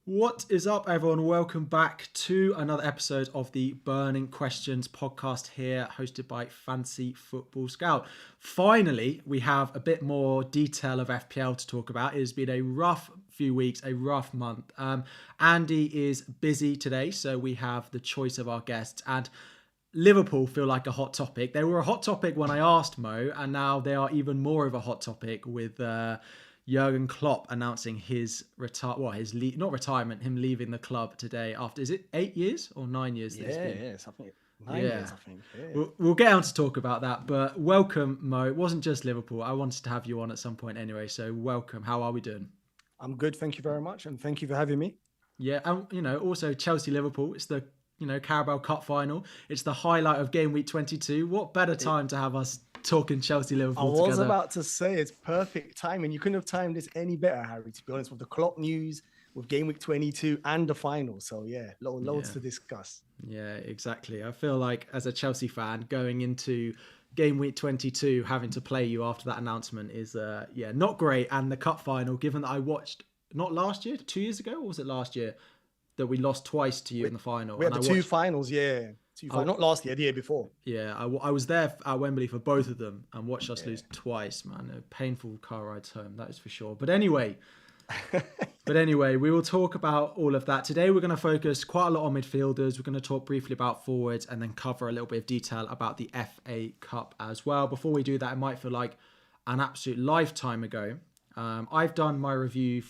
What is up, everyone? Welcome back to another episode of the Burning Questions podcast here, hosted by Fancy Football Scout. Finally, we have a bit more detail of FPL to talk about. It has been a rough few weeks, a rough month. Andy is busy today, so we have the choice of our guests. And Liverpool feel like a hot topic. They were a hot topic when I asked Mo, and now they are even more of a hot topic with Jurgen Klopp announcing his not retirement, him leaving the club today after, is it 8 years or 9 years? Yeah, it's, I think 9 Yeah. years, I think. Yeah. We'll get on to talk about that, but welcome, Mo. It wasn't just Liverpool. I wanted to have you on at some point anyway, so welcome. How are we doing? I'm good, thank you very much, and thank you for having me. Yeah, and also Chelsea-Liverpool. It's the Carabao Cup final. It's the highlight of Gameweek 22. What better time to have us talking Chelsea-Liverpool together? I was about to say it's perfect timing. You couldn't have timed this any better, Harry, to be honest, with the Klopp news, with Gameweek 22 and the final. So yeah, loads to discuss. Yeah, exactly. I feel like as a Chelsea fan going into Gameweek 22, having to play you after that announcement is not great. And the cup final, given that I watched not last year, 2 years ago, or was it last year that we lost twice to you in the final? We had two finals, yeah. Not last year, the year before. Yeah, I was there at Wembley for both of them and watched us lose twice, man. A painful car rides home, that is for sure. But anyway, we will talk about all of that. Today we're going to focus quite a lot on midfielders. We're going to talk briefly about forwards and then cover a little bit of detail about the FA Cup as well. Before we do that, it might feel like an absolute lifetime ago. I've done my review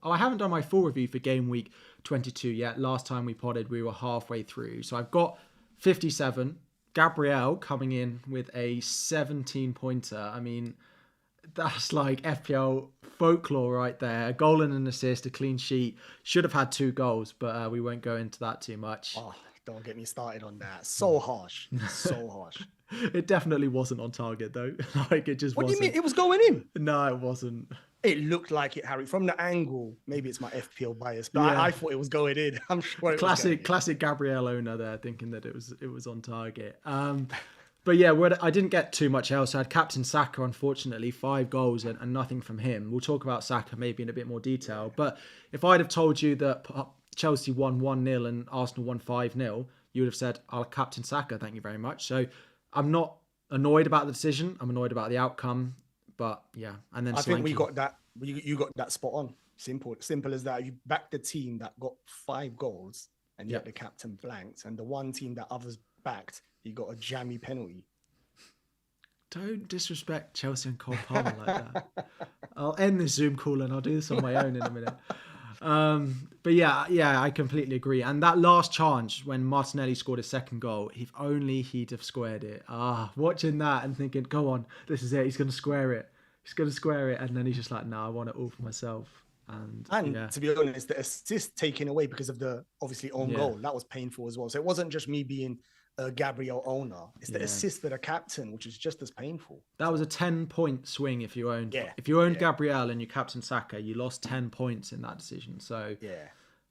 I haven't done my full review for Game Week 22 yet. Last time we podded, we were halfway through. So I've got 57. Gabriel coming in with a 17-pointer. I mean, that's like FPL folklore right there. A goal and an assist, a clean sheet. Should have had 2 goals, but we won't go into that too much. Oh, don't get me started on that. So harsh. So harsh. It definitely wasn't on target though. Like it just What wasn't. do you mean? It was going in? No, it wasn't. It looked like it, Harry. From the angle, maybe it's my FPL bias, but I thought it was going in. I'm sure it was going in. Classic Gabriel owner there, thinking that it was on target. But yeah, I didn't get too much else. I had Captain Saka, unfortunately, 5 goals and nothing from him. We'll talk about Saka maybe in a bit more detail. But if I'd have told you that Chelsea won 1-0 and Arsenal won 5-0, you would have said, "I'll Captain Saka, thank you very much." So I'm not annoyed about the decision. I'm annoyed about the outcome. But yeah, and then I think we got that. You got that spot on. Simple as that. You backed the team that got 5 goals, and yet the captain blanked, and the one team that others backed, he got a jammy penalty. Don't disrespect Chelsea and Cole Palmer like that. I'll end this Zoom call and I'll do this on my own in a minute. But yeah, I completely agree. And that last chance when Martinelli scored his second goal, if only he'd have squared it. Watching that and thinking, go on, this is it. He's going to square it. And then he's just like, no, I want it all for myself. And to be honest, the assist taken away because of the obviously own goal, that was painful as well. So it wasn't just me being a Gabriel owner. It's the assist for the captain, which is just as painful. That was a 10-point swing if you owned Gabriel and you captain Saka, you lost 10 points in that decision. So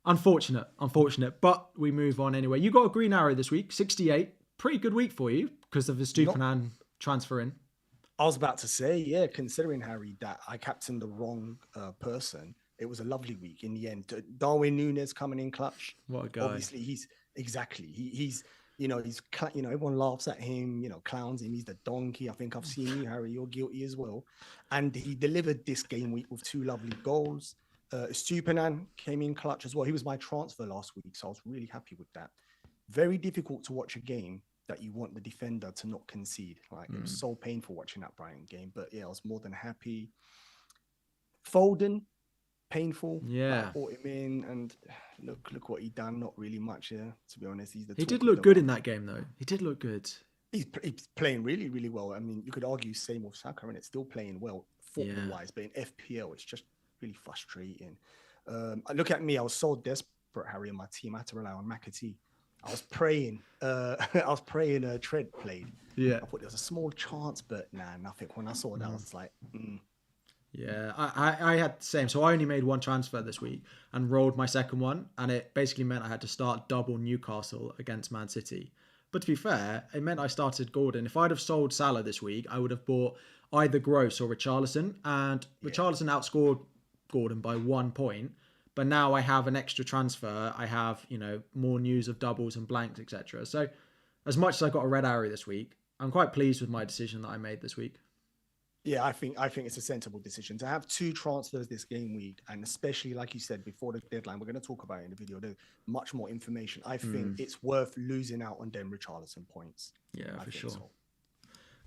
unfortunate. But we move on anyway. You got a green arrow this week, 68. Pretty good week for you because of the Stupinan transfer in. I was about to say, considering, Harry, that I captained the wrong person, it was a lovely week in the end. Darwin Núñez coming in clutch. What a guy. Obviously, he's everyone laughs at him, clowns him. He's the donkey. I think I've seen you, Harry. You're guilty as well. And he delivered this game week with 2 lovely goals. Stupinan came in clutch as well. He was my transfer last week, so I was really happy with that. Very difficult to watch a game that you want the defender to not concede. It was so painful watching that Brighton game. But yeah, I was more than happy. Foden, painful. Yeah. I brought him in and look what he done. Not really much here, to be honest. He did look good in that game though. He did look good. He's playing really, really well. I mean, you could argue same with Saka and it's still playing well football-wise, but in FPL, it's just really frustrating. Look at me. I was so desperate, Harry, in my team. I had to rely on McAtee. I was praying Tread played. Yeah. I thought there was a small chance, but nothing. When I saw that, I was like, Yeah, I had the same. So I only made 1 transfer this week and rolled my second one. And it basically meant I had to start double Newcastle against Man City. But to be fair, it meant I started Gordon. If I'd have sold Salah this week, I would have bought either Gross or Richarlison. And Richarlison outscored Gordon by 1 point. But now I have an extra transfer. I have, more news of doubles and blanks, etc. So as much as I got a red arrow this week, I'm quite pleased with my decision that I made this week. Yeah, I think it's a sensible decision to have 2 transfers this game week, and especially like you said before the deadline, we're going to talk about it in the video. There's much more information. I think it's worth losing out on them Richarlison points. Yeah, for sure. So.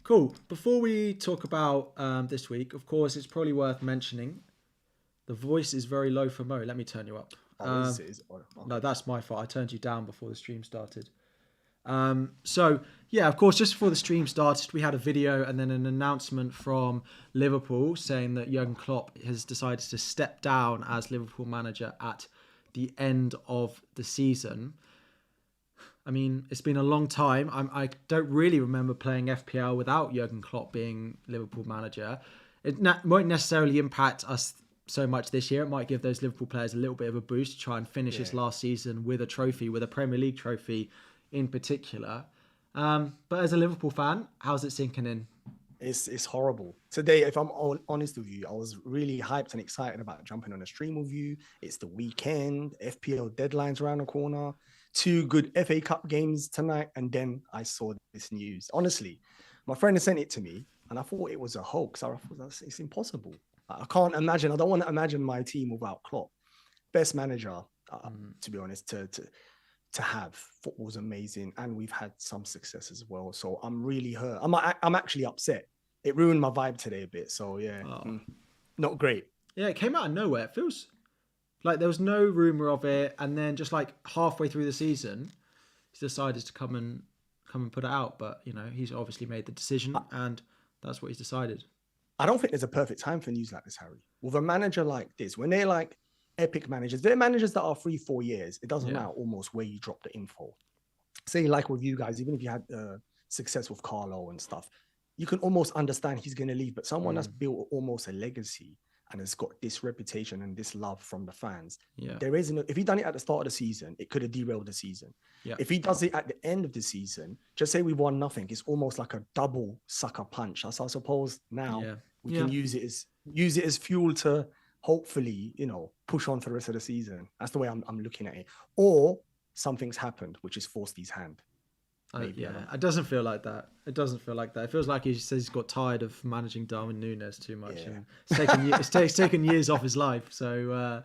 Cool. Before we talk about this week, of course, it's probably worth mentioning the voice is very low for Mo. Let me turn you up. No, that's my fault. I turned you down before the stream started. So yeah, of course, just before the stream started, we had a video and then an announcement from Liverpool saying that Jurgen Klopp has decided to step down as Liverpool manager at the end of the season. I mean, it's been a long time. I don't really remember playing FPL without Jurgen Klopp being Liverpool manager. It won't necessarily impact us so much this year. It might give those Liverpool players a little bit of a boost to try and finish this last season with a trophy, with a Premier League trophy in particular. But as a Liverpool fan, how's it sinking in? It's horrible. Today, if I'm honest with you, I was really hyped and excited about jumping on a stream with you. It's the weekend, FPL deadlines around the corner, 2 good FA Cup games tonight, and then I saw this news. Honestly, my friend sent it to me, and I thought it was a hoax. I thought it's impossible. I can't imagine. I don't want to imagine my team without Klopp. Best manager, to be honest, to have. Football's amazing, and we've had some success as well. So I'm really hurt. I'm actually upset. It ruined my vibe today a bit. So yeah, not great. Yeah, it came out of nowhere. It feels like there was no rumor of it, and then just like halfway through the season, he decided to come and put it out. But he's obviously made the decision, and that's what he's decided. I don't think there's a perfect time for news like this, Harry. With a manager like this, when they're like epic managers, they're managers that are 3-4 years. It doesn't matter almost where you drop the info. Say like with you guys, even if you had success with Carlo and stuff, you can almost understand he's going to leave. But someone that's built almost a legacy and has got this reputation and this love from the fans, there isn't. If he done it at the start of the season, it could have derailed the season. Yeah. If he does it at the end of the season, just say we won nothing, it's almost like a double sucker punch. So I suppose now we can use it as fuel to hopefully, push on for the rest of the season. That's the way I'm looking at it. Or something's happened, which has forced his hand. It doesn't feel like that. It feels like he says he's got tired of managing Darwin Núñez too much. And it's taken years off his life. So,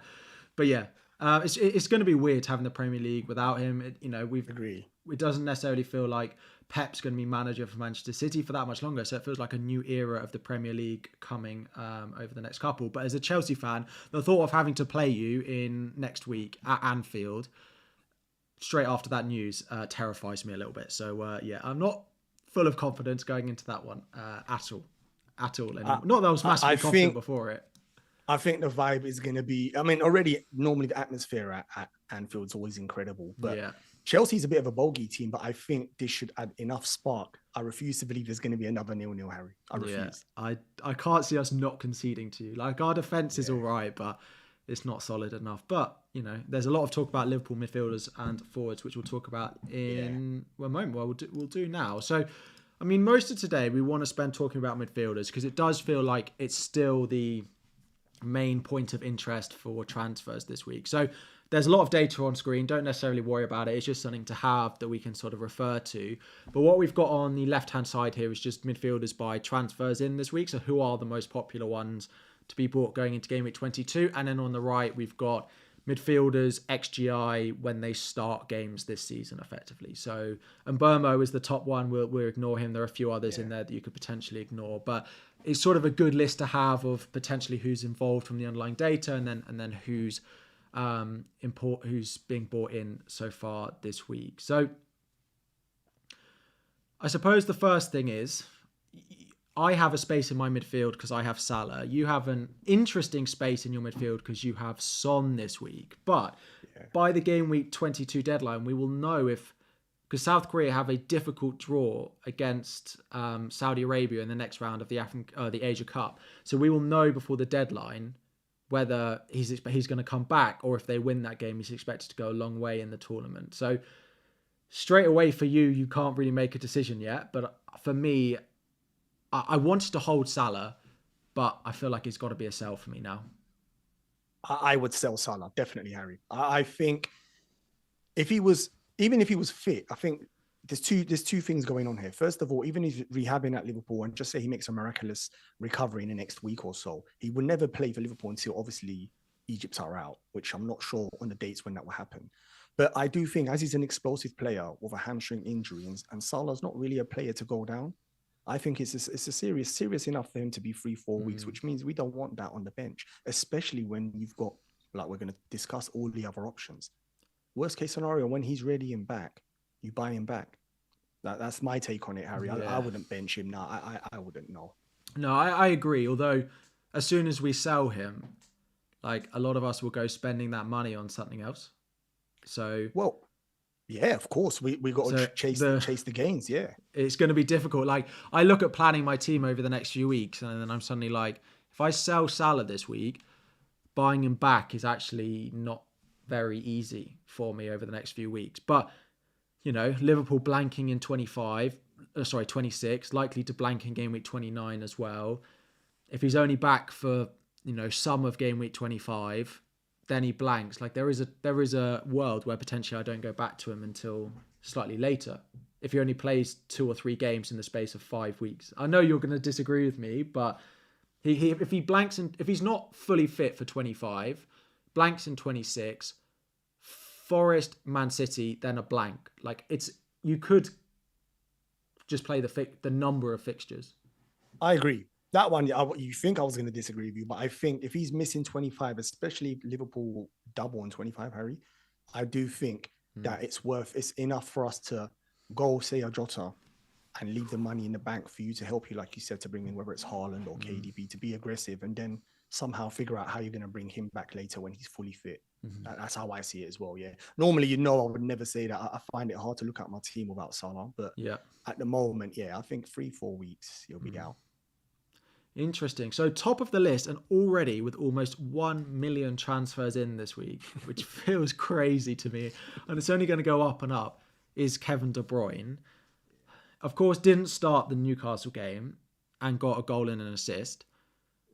but yeah, it's going to be weird having the Premier League without him. It doesn't necessarily feel like Pep's going to be manager for Manchester City for that much longer. So it feels like a new era of the Premier League coming over the next couple. But as a Chelsea fan, the thought of having to play you in next week at Anfield straight after that news terrifies me a little bit. So I'm not full of confidence going into that one at all. Anymore. Not that I was massively confident before it. I think the vibe is going to be, already normally the atmosphere at Anfield's always incredible, but Chelsea's a bit of a bogey team, but I think this should add enough spark. I refuse to believe there's going to be another 0-0, Harry. I refuse. I can't see us not conceding to you. Like, our defense is all right, but it's not solid enough. But, there's a lot of talk about Liverpool midfielders and forwards, which we'll talk about in a moment. Well, we'll do now. So, most of today we want to spend talking about midfielders because it does feel like it's still the main point of interest for transfers this week. So there's a lot of data on screen. Don't necessarily worry about it. It's just something to have that we can sort of refer to. But what we've got on the left-hand side here is just midfielders by transfers in this week. So who are the most popular ones to be bought going into Gameweek 22? And then on the right, we've got midfielders XGI when they start games this season, effectively. So, and Burmo is the top one. We'll ignore him. There are a few others in there that you could potentially ignore, but it's sort of a good list to have of potentially who's involved from the underlying data, and then who's who's being bought in so far this week. So, I suppose the first thing is, I have a space in my midfield because I have Salah. You have an interesting space in your midfield because you have Son this week. But by the game week 22 deadline, we will know because South Korea have a difficult draw against Saudi Arabia in the next round of the Asia Cup. So we will know before the deadline whether he's going to come back, or if they win that game, he's expected to go a long way in the tournament. So straight away for you can't really make a decision yet. But for me, I wanted to hold Salah, but I feel like it's got to be a sell for me now. I would sell Salah, definitely, Harry. I think if he was, even if he was fit, I think there's two things going on here. First of all, even if he's rehabbing at Liverpool and just say he makes a miraculous recovery in the next week or so, he will never play for Liverpool until obviously Egypt are out, which I'm not sure on the dates when that will happen. But I do think as he's an explosive player with a hamstring injury and Salah's not really a player to go down, I think it's a serious enough for him to be 3-4 weeks, which means we don't want that on the bench, especially when you've got, like we're going to discuss, all the other options. Worst case scenario, when he's ready and back, you buy him back. That's my take on it, Harry. Yeah. I wouldn't bench him now. I wouldn't know. No, I agree. Although, as soon as we sell him, like a lot of us will go spending that money on something else. So, well, yeah, of course. We got to chase the gains. Yeah, it's going to be difficult. Like I look at planning my team over the next few weeks, and then I'm suddenly like, if I sell Salah this week, buying him back is actually not very easy for me over the next few weeks. But Liverpool blanking in 26, likely to blank in game week 29 as well. If he's only back for some of game week 25, then he blanks. Like there is a world where potentially I don't go back to him until slightly later. If he only plays 2 or 3 games in the space of 5 weeks. I know you're going to disagree with me, but if he blanks and if he's not fully fit for 25, blanks in 26, Forest, Man City, then a blank. Like you could just play the number of fixtures. I agree. That one, you think I was going to disagree with you, but I think if he's missing 25, especially if Liverpool double on 25, Harry, I do think that it's enough for us to go, say, a Jota and leave the money in the bank for you to help you, like you said, to bring in whether it's Haaland or KDB, to be aggressive and then somehow figure out how you're going to bring him back later when he's fully fit. That's how I see it as well, yeah. Normally, I would never say that. I find it hard to look at my team without Salah, but at the moment, I think 3-4 weeks, he'll be out. Interesting. So top of the list, and already with almost 1 million transfers in this week, which feels crazy to me, and it's only going to go up and up, is Kevin De Bruyne. Of course, didn't start the Newcastle game and got a goal and an assist.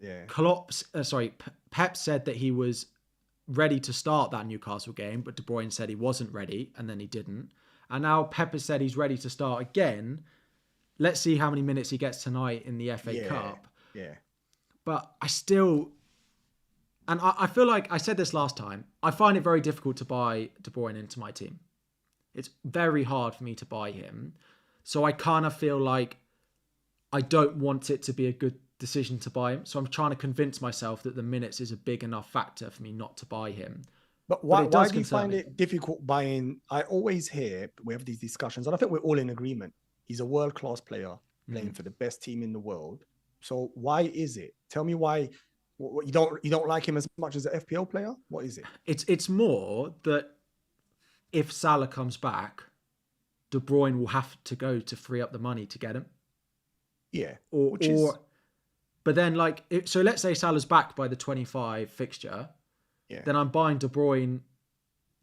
Yeah. Pep said that he was ready to start that Newcastle game, but De Bruyne said he wasn't ready, and then he didn't. And now Pep has said he's ready to start again. Let's see how many minutes he gets tonight in the FA Cup. Yeah. But I still... And I feel like I said this last time. I find it very difficult to buy De Bruyne into my team. It's very hard for me to buy him. So I kind of feel like I don't want it to be a good decision to buy him. So I'm trying to convince myself that the minutes is a big enough factor for me not to buy him. But why do you find it difficult buying? I always hear, we have these discussions, and I think we're all in agreement. He's a world-class player playing for the best team in the world. So why is it? Tell me why you don't like him as much as an FPL player? What is it? It's more that if Salah comes back, De Bruyne will have to go to free up the money to get him. Yeah. But then, so let's say Salah's back by the 25 fixture. Yeah. Then I'm buying De Bruyne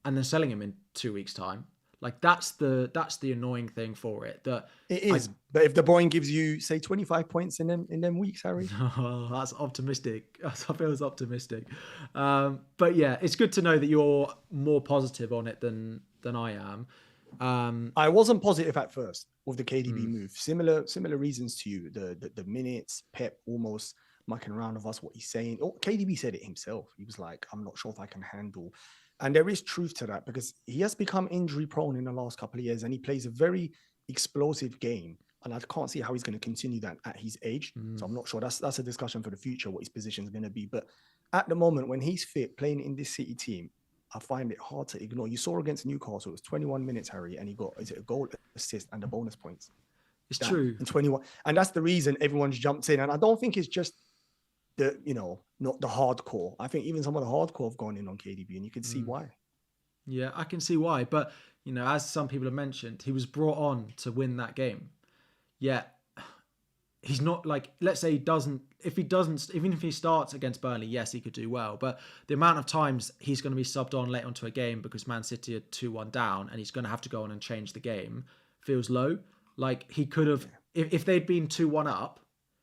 and then selling him in 2 weeks' time. Like that's the annoying thing for it. That it is. But if De Bruyne gives you, say, 25 points in them weeks, Harry. Oh, that's optimistic. I feel it's optimistic. But yeah, it's good to know that you're more positive on it than I am. I wasn't positive at first with the KDB move. Similar reasons to you. The minutes, Pep almost mucking around with us what he's saying. KDB said it himself. He was like, I'm not sure if I can handle. And there is truth to that because he has become injury prone in the last couple of years and he plays a very explosive game. And I can't see how he's going to continue that at his age. So I'm not sure. That's a discussion for the future, what his position is going to be. But at the moment, when he's fit, playing in this City team, I find it hard to ignore. You saw against Newcastle, it was 21 minutes, Harry, and he got a goal, assist, and the bonus points. It's true. In 21. And that's the reason everyone's jumped in. And I don't think it's just not the hardcore. I think even some of the hardcore have gone in on KDB, and you can see why. Yeah, I can see why. But, as some people have mentioned, he was brought on to win that game. Yet, he's not let's say even if he starts against Burnley, yes, he could do well. But the amount of times he's going to be subbed on late onto a game because Man City are 2-1 down and he's going to have to go on and change the game feels low. Like he could have, if they'd been 2-1 up,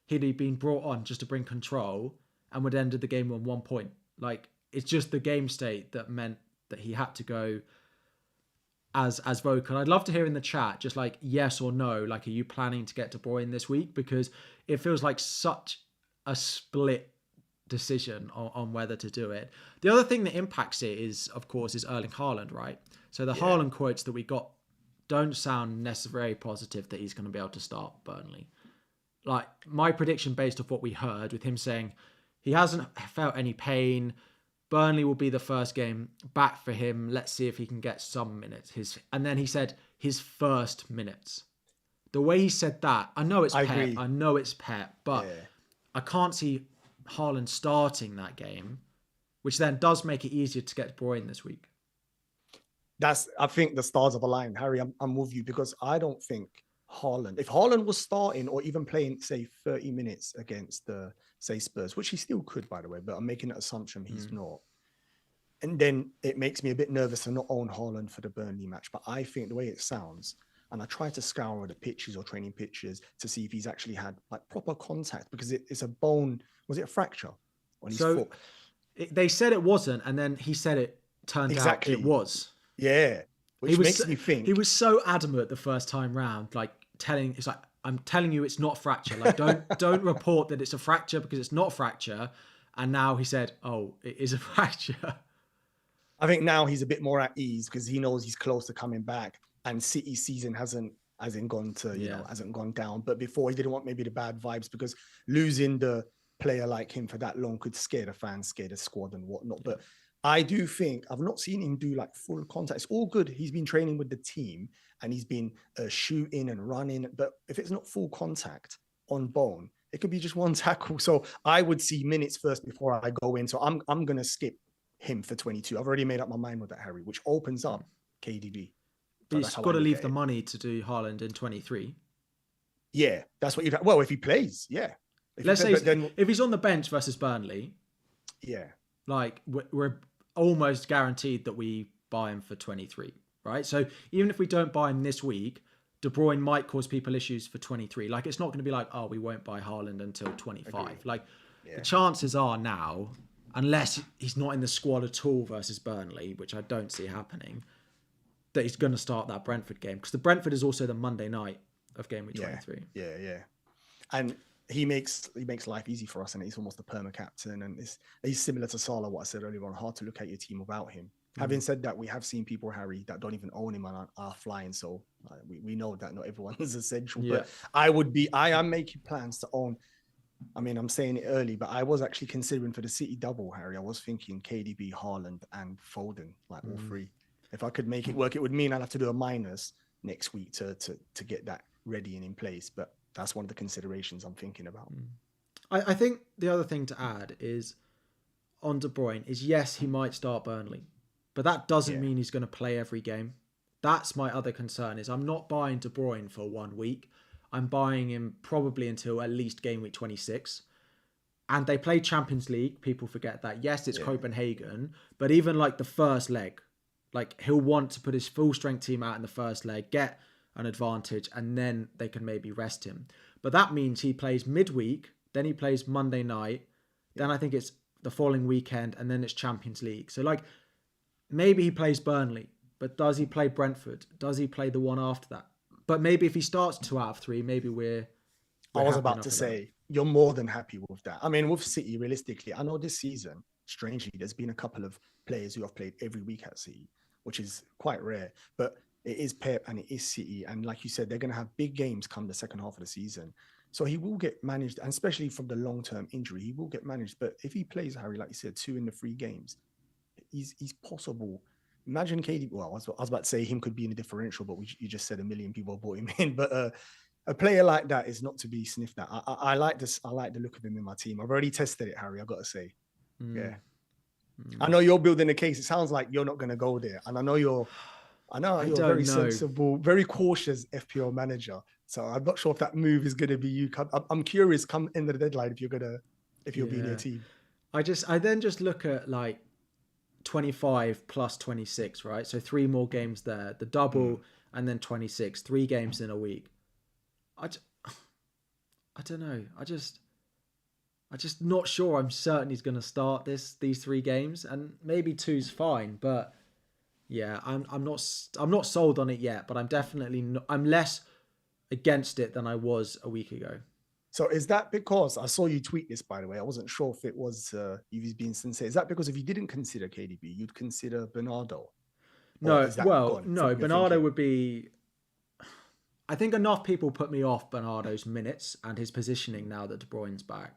he'd have been brought on just to bring control and would have ended the game on 1 point. Like it's just the game state that meant that he had to go as vocal. I'd love to hear in the chat just like yes or no, like are you planning to get De Bruyne this week? Because it feels like such a split decision on whether to do it. The other thing that impacts it is, of course, is Erling Haaland, right? So the Haaland quotes that we got don't sound necessarily positive that he's going to be able to start Burnley. Like my prediction based off what we heard with him saying he hasn't felt any pain. Burnley will be the first game back for him. Let's see if he can get some minutes. And then he said his first minutes. The way he said that, I know it's Pep, but I can't see Haaland starting that game, which then does make it easier to get De Bruyne this week. I think the stars have aligned, Harry. I'm with you because I don't think Haaland, if Haaland was starting or even playing, say, 30 minutes against the, say, Spurs, which he still could, by the way, but I'm making an assumption he's not. And then it makes me a bit nervous to not own Haaland for the Burnley match. But I think the way it sounds, and I try to scour the pitches or training pitches to see if he's actually had like proper contact because it's a bone. Was it a fracture on his foot? They said it wasn't, and then he said it turned out it was. Yeah. Which makes me think. He was so adamant the first time round, like I'm telling you it's not fracture. Like don't report that it's a fracture because it's not fracture. And now he said, oh, it is a fracture. I think now he's a bit more at ease because he knows he's close to coming back and City's season hasn't gone to, hasn't gone down. But before he didn't want maybe the bad vibes because losing the player like him for that long could scare the fans, scare the squad and whatnot. But I do think I've not seen him do like full contact. It's all good. He's been training with the team and he's been shooting and running. But if it's not full contact on bone, it could be just one tackle. So I would see minutes first before I go in. So I'm going to skip him for 22. I've already made up my mind with that, Harry, which opens up KDB. But he's got to leave the money to do Haaland in 23. Yeah, that's what you'd have. Well, if he plays, yeah. Let's say if he's on the bench versus Burnley, yeah, like we're almost guaranteed that we buy him for 23, right? So even if we don't buy him this week, De Bruyne might cause people issues for 23. Like it's not going to be like, oh, we won't buy Haaland until 25. Agreed. Like the chances are now, unless he's not in the squad at all versus Burnley, which I don't see happening, that he's going to start that Brentford game because the Brentford is also the Monday night of Gameweek 23. Yeah. And he makes life easy for us, and he's almost a perma captain, and he's similar to Salah. What I said earlier on, hard to look at your team without him. Having said that, we have seen people, Harry, that don't even own him and are flying. So we know that not everyone is essential. Yeah. But I am making plans to own. I mean, I'm saying it early, but I was actually considering for the City double, Harry. I was thinking KDB, Haaland, and Foden, like all three. If I could make it work, it would mean I'd have to do a minus next week to get that ready and in place. But that's one of the considerations I'm thinking about. I think the other thing to add is on De Bruyne is yes, he might start Burnley, but that doesn't mean he's going to play every game. That's my other concern is I'm not buying De Bruyne for 1 week. I'm buying him probably until at least game week 26. And they play Champions League. People forget that. Yes, it's Copenhagen, but even like the first leg, like he'll want to put his full strength team out in the first leg, get an advantage, and then they can maybe rest him. But that means he plays midweek, then he plays Monday night, then I think it's the following weekend, and then it's Champions League. So like maybe he plays Burnley, but does he play Brentford? Does he play the one after that? But maybe if he starts 2 out of 3, maybe we're I was about to say, you're more than happy with that. I mean, with City, realistically, I know this season, strangely, there's been a couple of players who have played every week at City, which is quite rare. But it is Pep and it is City. And like you said, they're going to have big games come the second half of the season. So he will get managed, and especially from the long-term injury, he will get managed. But if he plays, Harry, like you said, 2 in the 3 games, he's possible. Imagine KD. Well, I was about to say him could be in a differential, but you just said 1 million people bought him in. But a player like that is not to be sniffed at. I like this. I like the look of him in my team. I've already tested it, Harry. I've got to say. Yeah. I know you're building a case. It sounds like you're not going to go there. And I know you're a very sensible, very cautious FPL manager. So I'm not sure if that move is going to be you. I'm curious come end of the deadline if you'll be in your team. I then just look at like 25 plus 26, right? So 3 more games there, the double, and then 26, 3 games in a week. I don't know. I'm just not sure. I'm certain he's going to start these 3 games, and maybe 2's fine, but yeah, I'm not sold on it yet. But I'm definitely not, I'm less against it than I was a week ago. So is that because I saw you tweet this, by the way? I wasn't sure if it was you being sincere. Is that because if you didn't consider KDB, you'd consider Bernardo? Or No, is that well, gone no, from your Bernardo thinking? would be. I think enough people put me off Bernardo's minutes and his positioning now that De Bruyne's back,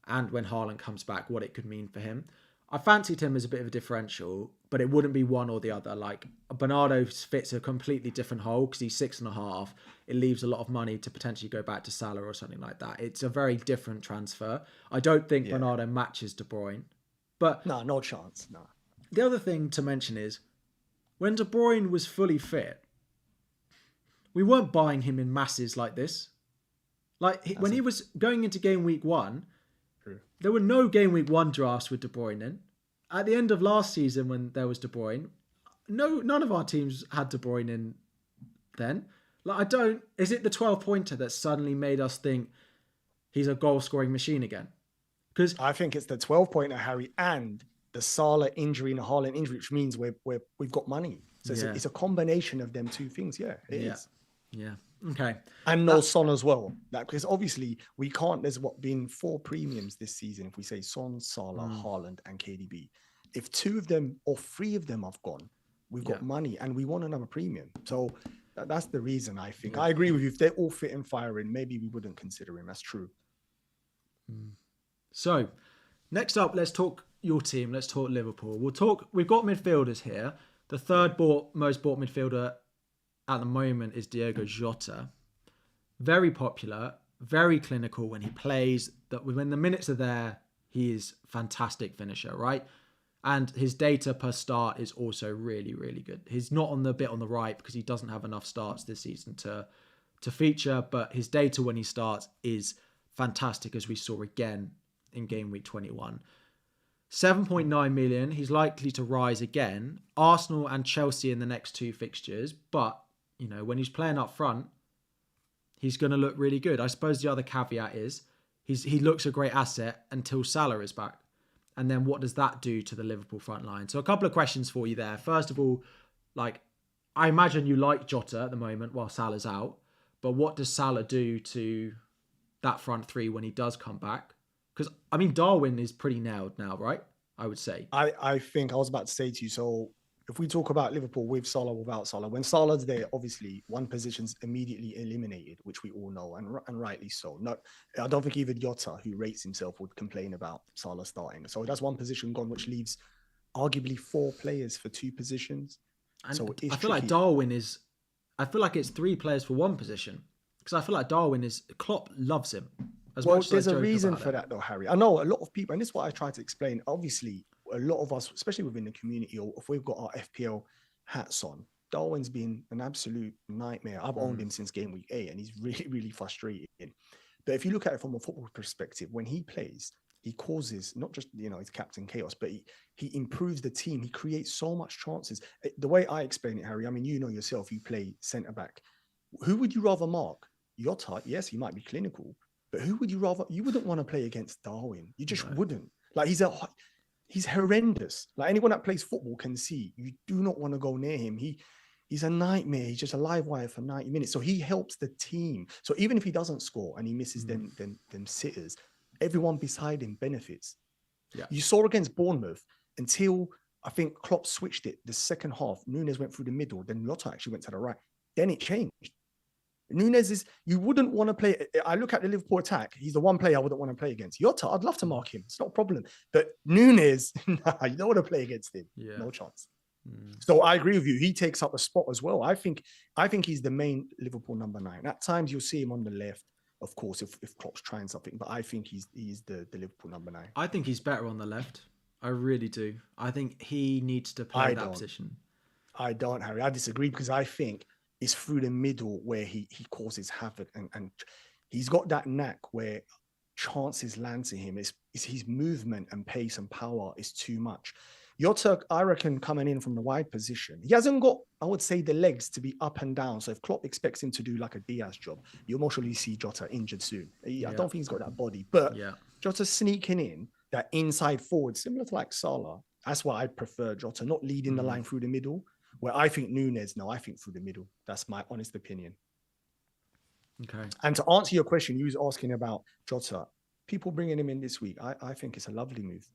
and when Haaland comes back, what it could mean for him. I fancied him as a bit of a differential, but it wouldn't be one or the other. Like Bernardo fits a completely different hole because he's 6.5. It leaves a lot of money to potentially go back to Salah or something like that. It's a very different transfer. I don't think Yeah. Bernardo matches De Bruyne. But No, no chance. No. the other thing to mention is when De Bruyne was fully fit, we weren't buying him in masses like this. Like when he was going into game week 1, True. there were no game week 1 drafts with De Bruyne in. At the end of last season, when there was De Bruyne, none of our teams had De Bruyne in then. Like is it the 12-pointer that suddenly made us think he's a goal-scoring machine again? Because I think it's the 12-pointer, Harry, and the Salah injury and the Haaland injury, which means we've got money. So Yeah. it's a combination of them 2 things. Yeah, it is. Yeah. Okay. And no Son as well. Because obviously we can't, there's been 4 premiums this season. If we say Son, Salah, Haaland, and KDB, if 2 of them or 3 of them have gone, we've got money and we want another premium. So that's the reason I think. I agree with you. If they're all fit and firing, maybe we wouldn't consider him. That's true. So, next up, let's talk your team. Let's talk Liverpool. We've got midfielders here. The third most bought midfielder at the moment is Diogo Jota. Very popular, very clinical when he plays. That when the minutes are there, he is fantastic finisher, right? And his data per start is also really, really good. He's not on the bit on the right because he doesn't have enough starts this season to feature, but his data when he starts is fantastic, as we saw again in game week 21. 7.9 million. He's likely to rise again. Arsenal and Chelsea in the next 2 fixtures, but when he's playing up front, he's going to look really good. I suppose the other caveat is he looks a great asset until Salah is back. And then what does that do to the Liverpool front line? So a couple of questions for you there. First of all, I imagine you like Jota at the moment while Salah's out, but what does Salah do to that front 3 when he does come back? Because, Darwin is pretty nailed now, right? I would say. I think I was about to say to you, so if we talk about Liverpool with Salah, without Salah, when Salah's there, obviously one position's immediately eliminated, which we all know, and rightly so. I don't think even Jota, who rates himself, would complain about Salah starting. So that's one position gone, which leaves arguably 4 players for 2 positions. And so I feel like Darwin is... I feel like it's 3 players for 1 position. Because I feel like Darwin is... Klopp loves him. There's a reason for that, though, Harry. I know a lot of people, and this is what I try to explain. Obviously, a lot of us, especially within the community, or if we've got our FPL hats on, Darwin's been an absolute nightmare. I've owned him since game week 8, and he's really, really frustrating. But if you look at it from a football perspective, when he plays, he causes not just, his captain chaos, but he improves the team. He creates so much chances. The way I explain it, Harry, yourself, you play centre-back. Who would you rather mark? Jota, yes, he might be clinical, but who would you rather? You wouldn't want to play against Darwin. You just wouldn't. Like, he's horrendous. Like, anyone that plays football can see. You do not want to go near him. He's a nightmare. He's just a live wire for 90 minutes. So he helps the team. So even if he doesn't score and he misses them sitters, everyone beside him benefits. Yeah. You saw against Bournemouth until I think Klopp switched it. The second half, Nunes went through the middle. Then Jota actually went to the right. Then it changed. Nunes you wouldn't want to play. I look at the Liverpool attack. He's the one player I wouldn't want to play against. Jota, I'd love to mark him. It's not a problem. But Nunes, you don't want to play against him. Yeah. No chance. So I agree with you. He takes up a spot as well. I think he's the main Liverpool number 9. At times you'll see him on the left, of course, if Klopp's trying something. But I think he's the Liverpool number 9. I think he's better on the left. I really do. I think he needs to play that position. I don't, Harry. I disagree because I think it's through the middle where he causes havoc, and he's got that knack where chances land to him. It's his movement and pace and power is too much. Jota, I reckon, coming in from the wide position, he hasn't got, I would say, the legs to be up and down. So if Klopp expects him to do like a Diaz job, you'll most surely see Jota injured soon. I don't think he's got that body, but Jota's sneaking in that inside forward, similar to like Salah. That's why I prefer Jota, not leading the line through the middle, where I think Nunes, no, I think through the middle. That's my honest opinion. Okay. And to answer your question, you was asking about Jota. People bringing him in this week, I think it's a lovely move.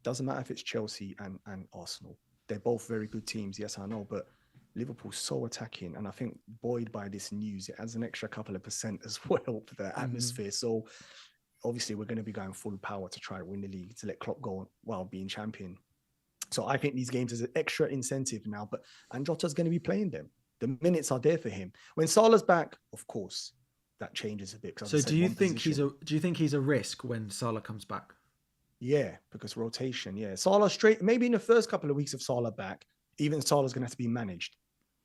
Doesn't matter if it's Chelsea and Arsenal. They're both very good teams, yes, I know, but Liverpool's so attacking, and I think buoyed by this news, it adds an extra couple of % as well to the atmosphere. So obviously we're going to be going full power to try to win the league, to let Klopp go while being champion. So I think these games is an extra incentive now, and Jota's going to be playing them. The minutes are there for him. When Salah's back, of course, that changes a bit. So do you think he's a risk when Salah comes back? Yeah, because rotation. Yeah, Salah straight. Maybe in the first couple of weeks of Salah back, even Salah's going to have to be managed,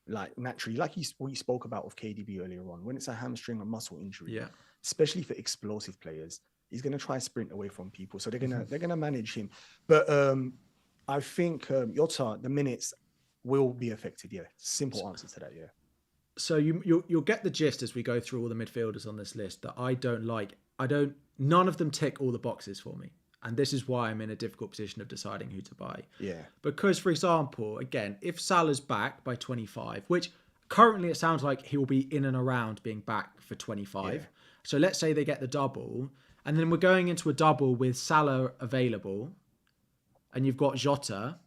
like naturally, like what you spoke about with KDB earlier on. When it's a hamstring or muscle injury, especially for explosive players, he's going to try sprint away from people. So they're gonna manage him. But I think Jota, the minutes will be affected. Yeah, simple answer to that. Yeah. So you'll get the gist as we go through all the midfielders on this list that I don't like. None of them tick all the boxes for me. And this is why I'm in a difficult position of deciding who to buy. Yeah. Because, for example, again, if Salah's back by 25, which currently it sounds like he will be in and around being back for 25. Yeah. So let's say they get the double, and then we're going into a double with Salah available, and you've got Jota.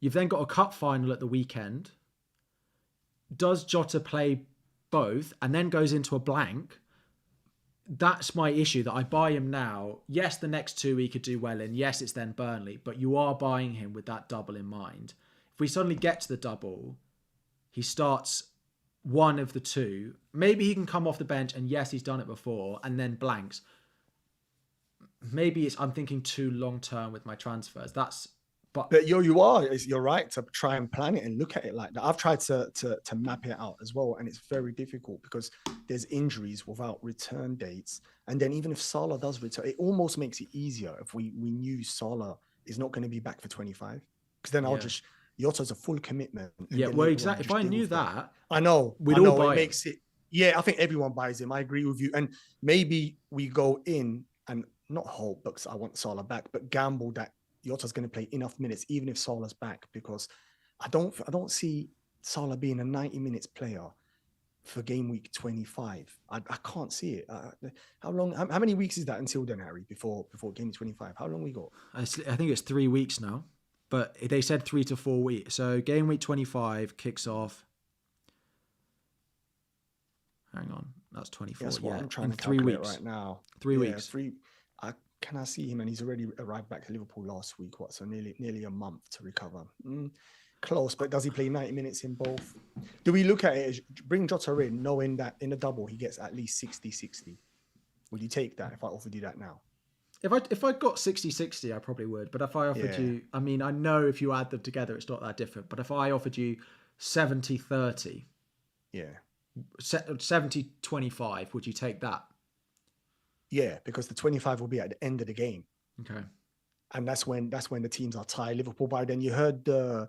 You've then got a cup final at the weekend. Does Jota play both and then goes into a blank? That's my issue, that I buy him now. Yes, the next two he could do well in. Yes, it's then Burnley, but you are buying him with that double in mind. If we suddenly get to the double, he starts one of the two. Maybe he can come off the bench, and yes, he's done it before, and then blanks. Maybe I'm thinking too long term with my transfers. But you're right to try and plan it and look at it like that. I've tried to map it out as well, and it's very difficult because there's injuries without return dates. And then even if Salah does return, it almost makes it easier if we knew Salah is not going to be back for 25, because then Jota's a full commitment. Yeah, well, exactly. If I knew that, I know it makes it. Yeah, I think everyone buys him. I agree with you. And maybe we go in and not hope, because I want Salah back, but gamble that Jota's going to play enough minutes, even if Salah's back, because I don't see Salah being a 90 minutes player for game week 25. I can't see it. How many weeks is that until then, Harry, before game 25? How long we got? I think it's 3 weeks now, but they said 3 to 4 weeks. So game week 25 kicks off. Hang on, that's 24. That's what I'm trying in to 3 weeks right now. 3 weeks. Can I see him? And he's already arrived back to Liverpool last week. So nearly a month to recover. Close, but does he play 90 minutes in both? Do we look at it as bring Jota in, knowing that in a double he gets at least 60-60? Would you take that if I offered you that now? If I got 60-60, I probably would. But if I offered you, I mean, I know if you add them together, it's not that different. But if I offered you 70-30, 70-25, would you take that? Yeah, because the 25 will be at the end of the game. Okay. And that's when the teams are tired. Liverpool, by then, you heard the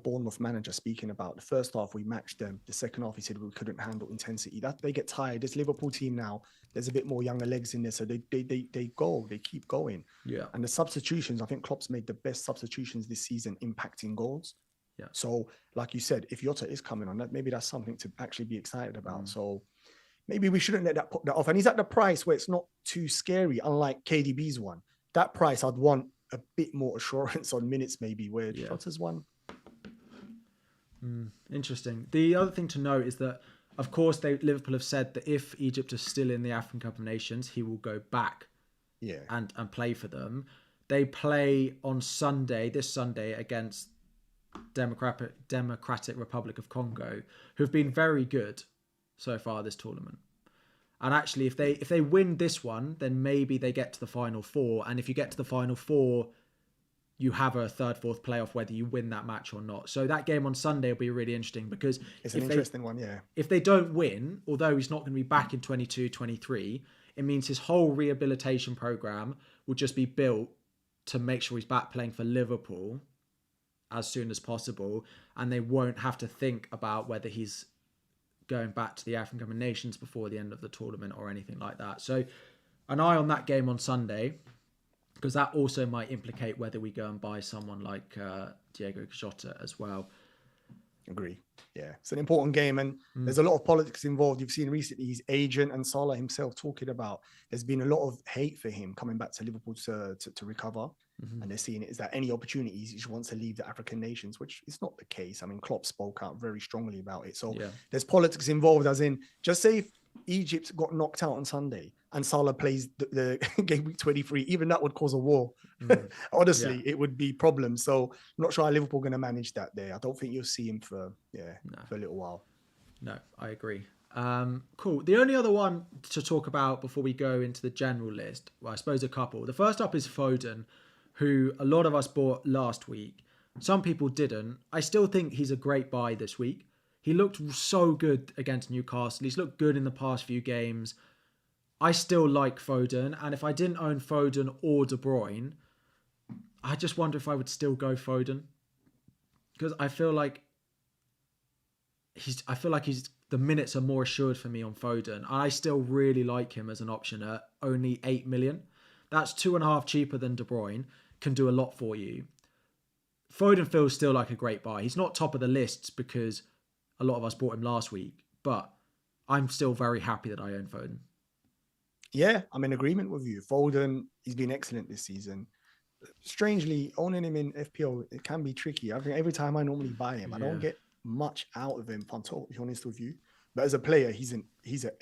Bournemouth manager speaking about the first half we matched them. The second half he said we couldn't handle intensity. That they get tired. This Liverpool team now, there's a bit more younger legs in there, so they keep going. Yeah. And the substitutions, I think Klopp's made the best substitutions this season, impacting goals. Yeah. So, like you said, if Jota is coming on, maybe that's something to actually be excited about. So maybe we shouldn't let that put that off. And he's at the price where it's not too scary, unlike KDB's one. That price, I'd want a bit more assurance on minutes, maybe, where Jota's one. Interesting. The other thing to note is that, of course, Liverpool have said that if Egypt is still in the African Cup of Nations, he will go back and play for them. They play on this Sunday, against Democratic Republic of Congo, who've been very good so far this tournament. And actually, if they win this one, then maybe they get to the Final Four. And if you get to the Final Four, you have a third, fourth playoff, whether you win that match or not. So that game on Sunday will be really interesting, because it's an interesting one, yeah. If they don't win, although he's not going to be back in 22, 23, it means his whole rehabilitation program will just be built to make sure he's back playing for Liverpool as soon as possible. And they won't have to think about whether he's going back to the African Cup of Nations before the end of the tournament or anything like that. So an eye on that game on Sunday, because that also might implicate whether we go and buy someone like Diego Jota as well. Agree. Yeah, it's an important game, and there's a lot of politics involved. You've seen recently his agent and Salah himself talking about there's been a lot of hate for him coming back to Liverpool to recover. And they're seeing it as that any opportunities he just wants to leave the African nations, which is not the case. I mean, Klopp spoke out very strongly about it. So there's politics involved, as in, just say if Egypt got knocked out on Sunday and Salah plays the game week 23, even that would cause a war. Honestly, it would be problems. So I'm not sure how Liverpool are going to manage that there. I don't think you'll see him for a little while. No, I agree. Cool. The only other one to talk about before we go into the general list, well, I suppose a couple. The first up is Foden, who a lot of us bought last week. Some people didn't. I still think he's a great buy this week. He looked so good against Newcastle. He's looked good in the past few games. I still like Foden. And if I didn't own Foden or De Bruyne, I just wonder if I would still go Foden. Because I feel like the minutes are more assured for me on Foden. And I still really like him as an option at only 8 million. That's 2.5 cheaper than De Bruyne. Can do a lot for you. Foden feels still like a great buy. He's not top of the lists because a lot of us bought him last week, but I'm still very happy that I own Foden. Yeah, I'm in agreement with you. Foden, he's been excellent this season. Strangely, owning him in FPL, it can be tricky. I think every time I normally buy him, I don't get much out of him, if I'm totally honest with you. But as a player, he's an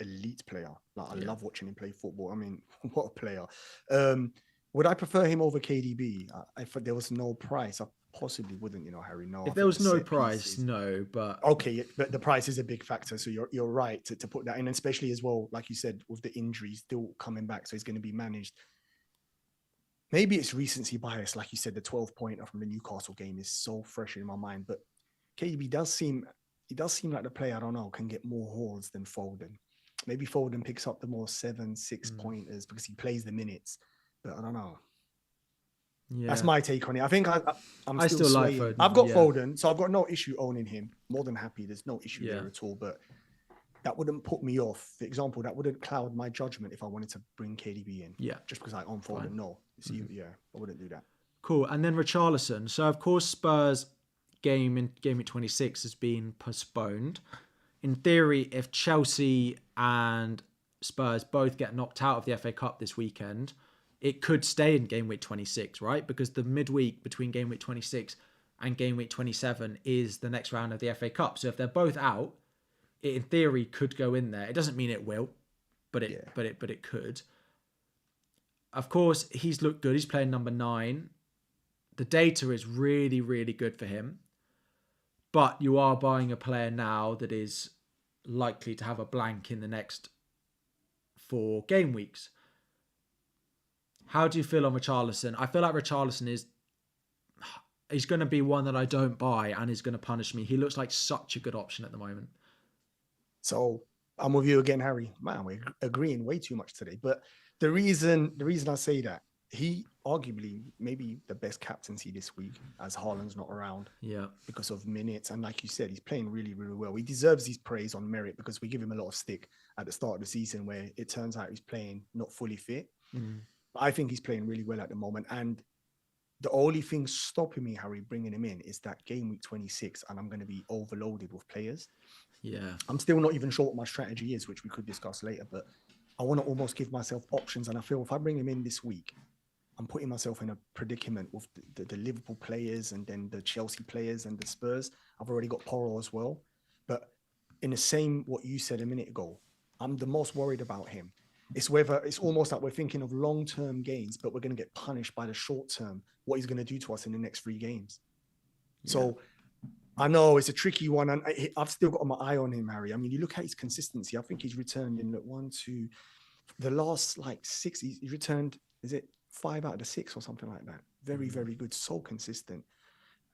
elite player. Like, I love watching him play football. I mean, what a player. Would I prefer him over KDB? If there was no price, I possibly wouldn't, Harry. No. If there was no price, no, but... Okay, but the price is a big factor, so you're right to put that in, especially as well, like you said, with the injuries still coming back, so he's going to be managed. Maybe it's recency bias, like you said, the 12-pointer from the Newcastle game is so fresh in my mind, but KDB does seem like the player, I don't know, can get more hauls than Foden. Maybe Foden picks up the more 7-6 pointers because he plays the minutes. But I don't know. Yeah. That's my take on it. I think I'm still like Foden. I've got Foden, so I've got no issue owning him. More than happy. There's no issue there at all. But that wouldn't put me off. For example, that wouldn't cloud my judgment if I wanted to bring KDB in. Yeah. Just because I own Foden. Fine. No. So I wouldn't do that. Cool. And then Richarlison. So, of course, Spurs game in Game Week 26 has been postponed. In theory, if Chelsea and Spurs both get knocked out of the FA Cup this weekend, it could stay in Game Week 26, right? Because the midweek between Game Week 26 and Game Week 27 is the next round of the FA Cup. So if they're both out, it in theory could go in there. It doesn't mean it will, but it could. Of course, he's looked good. He's playing number 9. The data is really, really good for him. But you are buying a player now that is likely to have a blank in the next 4 game weeks. How do you feel on Richarlison? I feel like Richarlison he's going to be one that I don't buy and is going to punish me. He looks like such a good option at the moment. So I'm with you again, Harry. Man, we're agreeing way too much today. But the reason I say that, he arguably maybe the best captaincy this week as Haaland's not around. Yeah. Because of minutes. And like you said, he's playing really, really well. He deserves his praise on merit because we give him a lot of stick at the start of the season where it turns out he's playing not fully fit. But I think he's playing really well at the moment. And the only thing stopping me, Harry, bringing him in is that game week 26 and I'm going to be overloaded with players. Yeah. I'm still not even sure what my strategy is, which we could discuss later, but I want to almost give myself options. And I feel if I bring him in this week, I'm putting myself in a predicament with the Liverpool players and then the Chelsea players and the Spurs. I've already got Porro as well. But in the same, what you said a minute ago, I'm the most worried about him. It's whether it's almost like we're thinking of long-term gains, but we're going to get punished by the short-term, what he's going to do to us in the next 3 games. Yeah. So I know it's a tricky one. And I've still got my eye on him, Harry. I mean, you look at his consistency. I think he's returned in the last 6, he's returned, is it 5 out of the 6 or something like that? Very, very good. So consistent.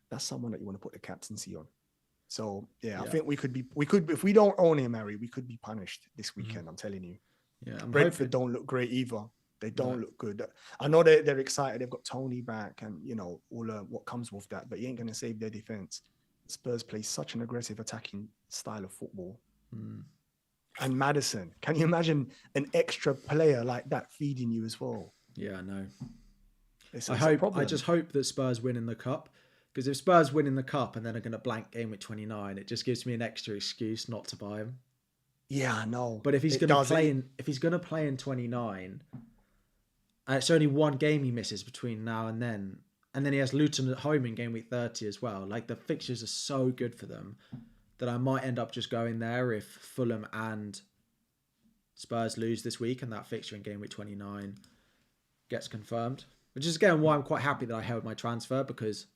That's someone that you want to put the captaincy on. So yeah, I think we could, if we don't own him, Harry, we could be punished this weekend. I'm telling you. Yeah, Brentford don't look great either. They don't look good. I know they're excited. They've got Tony back and, all what comes with that, but he ain't going to save their defense. Spurs play such an aggressive attacking style of football. and Maddison. Can you imagine an extra player like that feeding you as well? Yeah, I know. It's I a problem. just hope that Spurs win in the cup, because if Spurs win in the cup and then are going to blank game with 29, it just gives me an extra excuse not to buy him. Yeah, I know. But if he's It going to does. play in 29, and it's only one game he misses between now and then he has Luton at home in game week 30 as well. Like, the fixtures are so good for them that I might end up just going there if Fulham and Spurs lose this week and that fixture in game week 29 gets confirmed. Which is again why I'm quite happy that I held my transfer, because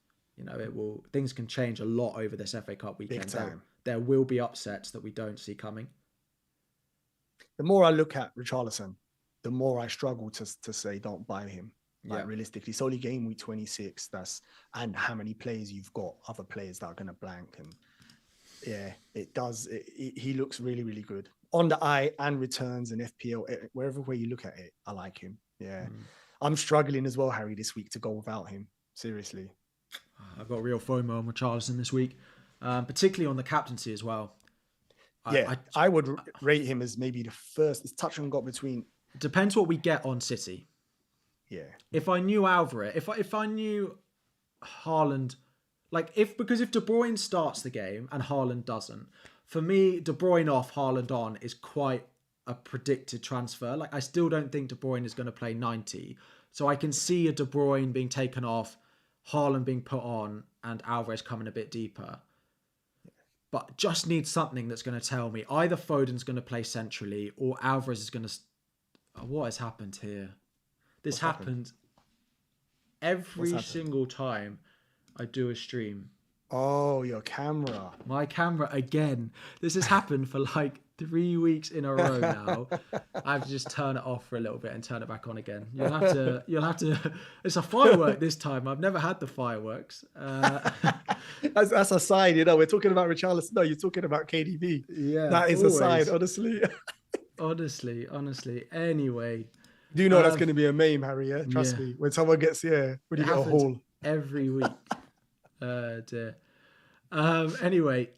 things can change a lot over this FA Cup weekend. Big time. There will be upsets that we don't see coming. The more I look at Richarlison, the more I struggle to say don't buy him. Like, realistically, it's only game week 26. And how many players you've got, other players that are going to blank. And yeah, it does. He looks really, really good on the eye and returns and FPL. Wherever way you look at it, I like him. Yeah. I'm struggling as well, Harry, this week to go without him. Seriously. I've got real FOMO on Richarlison this week, particularly on the captaincy as well. I would rate him as maybe the first. It's touch and got between. Depends what we get on City. Yeah. If I knew Alvarez, if I knew Haaland, because if De Bruyne starts the game and Haaland doesn't, for me, De Bruyne off, Haaland on is quite a predicted transfer. Like, I still don't think De Bruyne is going to play 90. So I can see a De Bruyne being taken off, Haaland being put on, and Alvarez coming a bit deeper. But just need something that's going to tell me either Foden's going to play centrally or Alvarez is going to... What has happened here? This happened every single time I do a stream. Oh, your camera. My camera again. This has happened for like 3 weeks in a row now. I have to just turn it off for a little bit and turn it back on again. You'll have to. It's a firework this time. I've never had the fireworks. That's a side, we're talking about Richarlison. No, you're talking about KDB. Yeah, that is always a side, honestly. honestly. Anyway, do you know that's going to be a meme, Harry? Yeah, trust me. When someone gets when you get a haul every week. Dear. Anyway,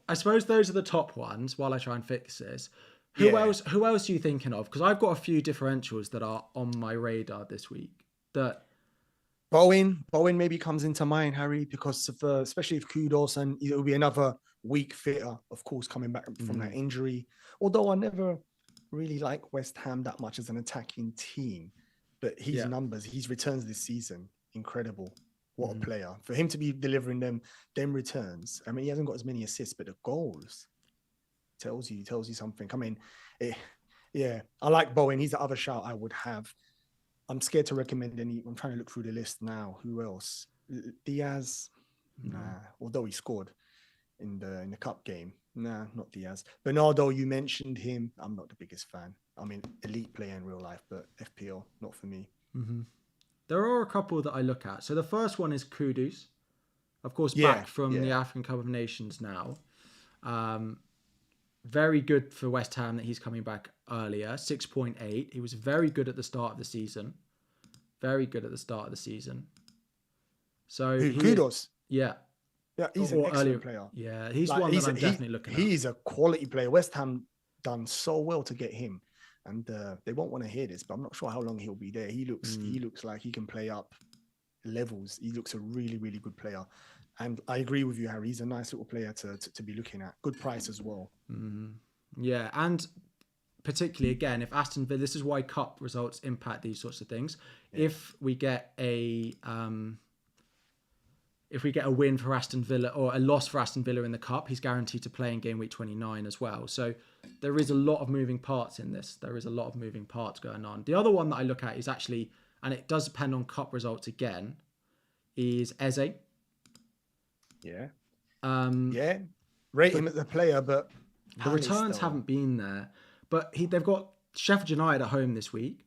I suppose those are the top ones while I try and fix this. Who else are you thinking of? Because I've got a few differentials that are on my radar this week. That Bowen maybe comes into mind, Harry, because of especially if Kudos, and it'll be another week fitter, of course, coming back from that injury. Although I never really like West Ham that much as an attacking team, but his numbers, his returns this season, incredible. What a player. For him to be delivering them returns. I mean, he hasn't got as many assists, but the goals tells you something. I mean, I like Bowen. He's the other shout I would have. I'm scared to recommend any. I'm trying to look through the list now. Who else? Diaz? Nah. Although he scored in the cup game. Nah, not Diaz. Bernardo, you mentioned him. I'm not the biggest fan. I mean, elite player in real life, but FPL, not for me. Mm-hmm. There are a couple that I look at. So the first one is Kudus, of course, back from the African Cup of Nations now. Very good for West Ham that he's coming back earlier. 6.8. He was very good at the start of the season. So Kudus? Yeah, he's an excellent player. Yeah, he's one that I'm definitely looking at. He's a quality player. West Ham done so well to get him. And they won't want to hear this, but I'm not sure how long he'll be there. He looks like he can play up levels. He looks a really, really good player. And I agree with you, Harry. He's a nice little player to be looking at. Good price as well. Mm-hmm. Yeah, and particularly, again, if Aston Villa... This is why cup results impact these sorts of things. Yeah. If we get a win for Aston Villa or a loss for Aston Villa in the cup, he's guaranteed to play in game week 29 as well. So there is a lot of moving parts in this. There is a lot of moving parts going on. The other one that I look at is actually, and it does depend on cup results again, is Eze. Yeah. Rate him as a player, but the returns haven't been there. But they've got Sheffield United at home this week.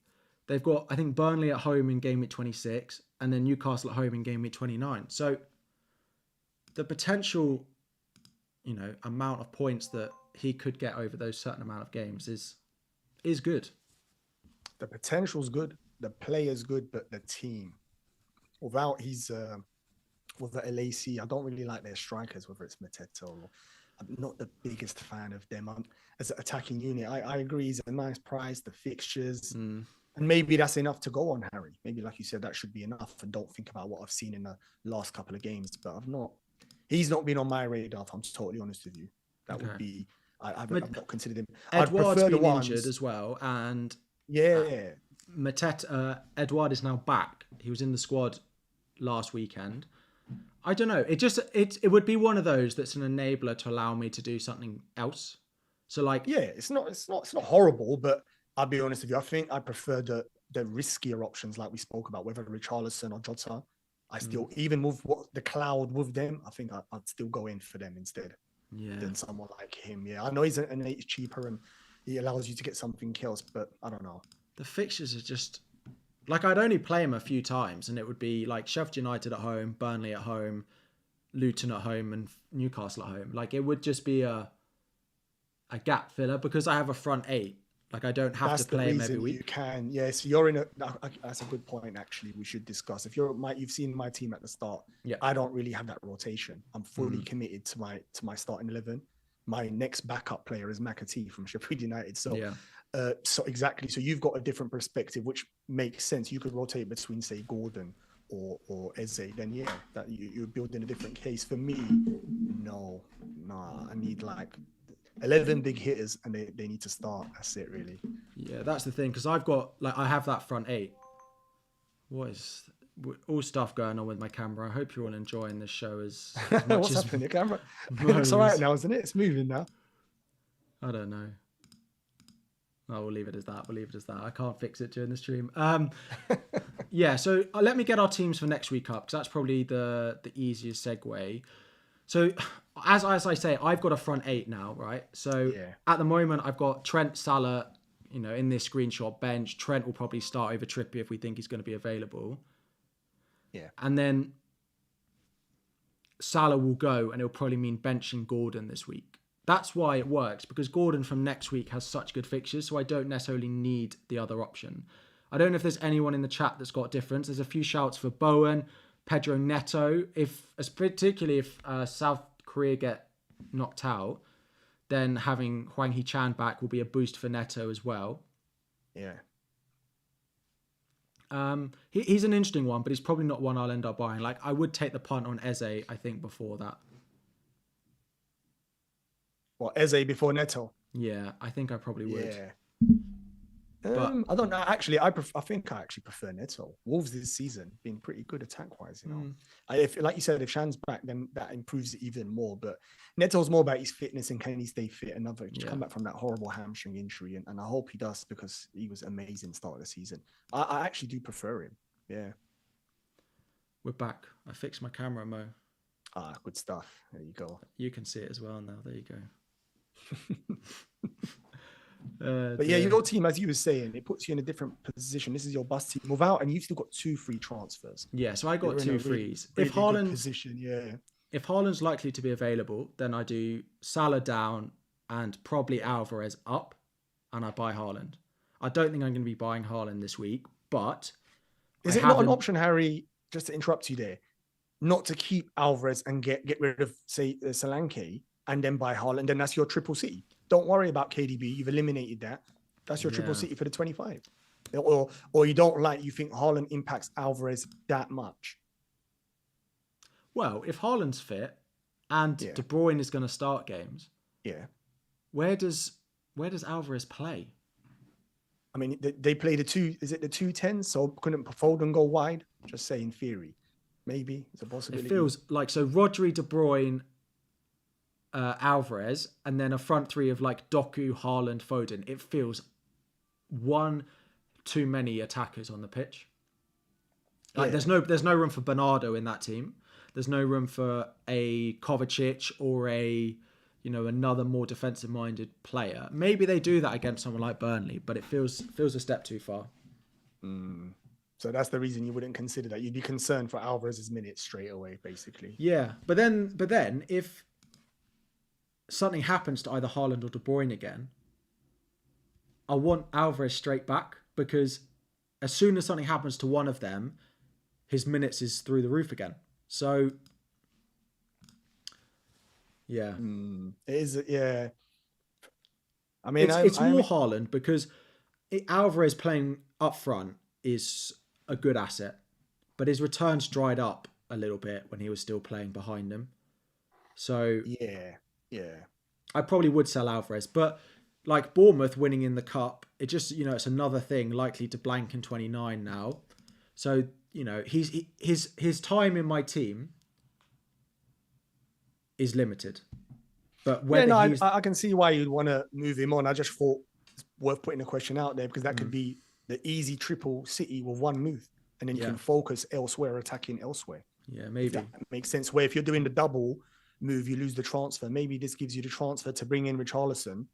They've got, I think, Burnley at home in game week 26, and then Newcastle at home in game week 29. So the potential, amount of points that he could get over those certain amount of games is good. The potential's good. The player's good, but the team, without LAC, I don't really like their strikers, whether it's Mateta or I'm not the biggest fan of them as an attacking unit. I agree, it's a nice price, the fixtures, and maybe that's enough to go on, Harry. Maybe, like you said, that should be enough, and don't think about what I've seen in the last couple of games. But he's not been on my radar, if I'm totally honest with you. That would be, I've not considered him. Edouard's been injured as well, and Mateta, Edouard is now back. He was in the squad last weekend. I don't know. It would be one of those that's an enabler to allow me to do something else. So like, it's not horrible, but I'll be honest with you. I think I prefer the riskier options, like we spoke about, whether Richarlison or Jota. I still, even with the cloud with them, I think I'd still go in for them instead than someone like him. Yeah, I know he's cheaper and he allows you to get something else, but I don't know. The fixtures are just like, I'd only play him a few times, and it would be like Sheffield United at home, Burnley at home, Luton at home, and Newcastle at home. Like, it would just be a gap filler because I have a front eight. Like, I don't have to play him every week. You can, yes. You're in that's a good point. Actually, we should discuss. If you've seen my team at the start. Yeah. I don't really have that rotation. I'm fully committed to my starting 11. My next backup player is McAtee from Sheffield United. So, so exactly. So you've got a different perspective, which makes sense. You could rotate between, say, Gordon or Eze. Then that you're building a different case. For me, I need like 11 big hitters, and they need to start. That's it, really. Yeah, that's the thing, because I have that front eight. What is all stuff going on with my camera? I hope you're all enjoying this show as much What's happening? Your camera? It's all right now, isn't it? It's moving now. I don't know. Oh, we'll leave it as that. I can't fix it during the stream. So let me get our teams for next week up, because that's probably the easiest segue. So as I say, I've got a front eight now, right? So at the moment, I've got Trent, Salah, in this screenshot bench. Trent will probably start over Trippier if we think he's going to be available. Yeah. And then Salah will go, and it'll probably mean benching Gordon this week. That's why it works, because Gordon from next week has such good fixtures, so I don't necessarily need the other option. I don't know if there's anyone in the chat that's got a difference. There's a few shouts for Bowen, Pedro Neto. Particularly if South Korea get knocked out, then having Hwang Hee-chan back will be a boost for Neto as well. Yeah. He's an interesting one, but he's probably not one I'll end up buying. Like, I would take the punt on Eze, I think, before that. What, Eze before Neto? Yeah, I think I probably would. Yeah. I don't know. Actually, I think I actually prefer Neto. Wolves this season been pretty good attack-wise, If, like you said, if Shan's back, then that improves it even more. But Neto's more about his fitness and can he stay fit? Just come back from that horrible hamstring injury, and I hope he does, because he was amazing start of the season. I actually do prefer him. Yeah. We're back. I fixed my camera, Mo. Good stuff. There you go. You can see it as well now. There you go. But your team, as you were saying, it puts you in a different position. This is your bust team without, and you've still got 2 free transfers. Yeah, so I got 2 frees. If Haaland's likely to be available, then I do Salah down and probably Alvarez up, and I buy Haaland. I don't think I'm going to be buying Haaland this week, but is it not an option, Harry? Just to interrupt you there, not to keep Alvarez and get rid of, say, Solanke, and then buy Haaland, and that's your triple C. Don't worry about KDB. You've eliminated that. That's your triple city for the 25. Or you think Haaland impacts Alvarez that much. Well, if Haaland's fit and De Bruyne is going to start games, where does Alvarez play? I mean, they play the 2-10, so couldn't Foden go wide? Just say in theory. Maybe it's a possibility. It feels like, so Rodri, De Bruyne, Alvarez, and then a front three of like Doku, Haaland, Foden. It feels one too many attackers on the pitch. Like there's no room for Bernardo in that team. There's no room for a Kovacic or another more defensive minded player. Maybe they do that against someone like Burnley, but it feels a step too far. So that's the reason you wouldn't consider that. You'd be concerned for Alvarez's minutes straight away, basically. Yeah, but then if something happens to either Haaland or De Bruyne again, I want Alvarez straight back, because as soon as something happens to one of them, his minutes is through the roof again. So Yeah. It is, yeah. I mean, It's more Haaland because Alvarez playing up front is a good asset, but his returns dried up a little bit when he was still playing behind him. So yeah. I probably would sell Alvarez, but like Bournemouth winning in the cup, it just, it's another thing likely to blank in 29 now. So, his time in my team is limited. But whether I can see why you'd want to move him on. I just thought it's worth putting a question out there because that could be the easy triple City with one move, and then you can focus elsewhere, attacking elsewhere. Yeah, maybe that makes sense. Where if you're doing the double move, you lose the transfer. Maybe this gives you the transfer to bring in Richarlison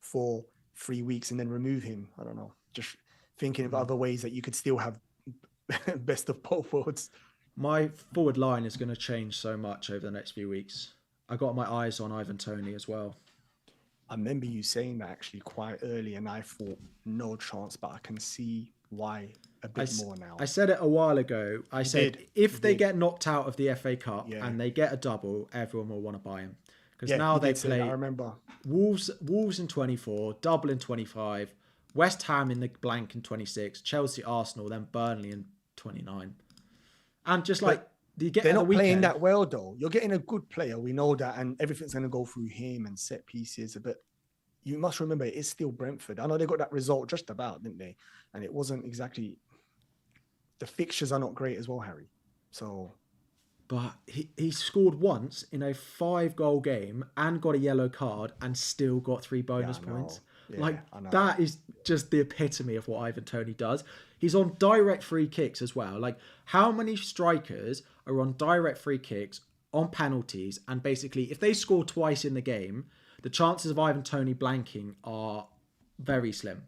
for 3 weeks and then remove him. I don't know. Just thinking of other ways that you could still have best of both worlds. My forward line is going to change so much over the next few weeks. I got my eyes on Ivan Toney as well. I remember you saying that actually quite early, and I thought no chance, but I can see why a bit more now. I said it a while ago. I said if they get knocked out of the FA Cup and they get a double, everyone will want to buy him. Because now they play I remember. Wolves in 24, double in 25, West Ham in the blank in 26, Chelsea, Arsenal, then Burnley in 29. And just like they're not playing that well though. You're getting a good player, we know that, and everything's going to go through him and set pieces. But you must remember, it's still Brentford. I know they got that result just about, didn't they? And it wasn't exactly. The fixtures are not great as well, Harry. So, but he scored once in a 5-goal game and got a yellow card and still got 3 bonus points. Yeah, that is just the epitome of what Ivan Toney does. He's on direct free kicks as well. Like, how many strikers are on direct free kicks, on penalties, and basically, if they score twice in the game, the chances of Ivan Toney blanking are very slim.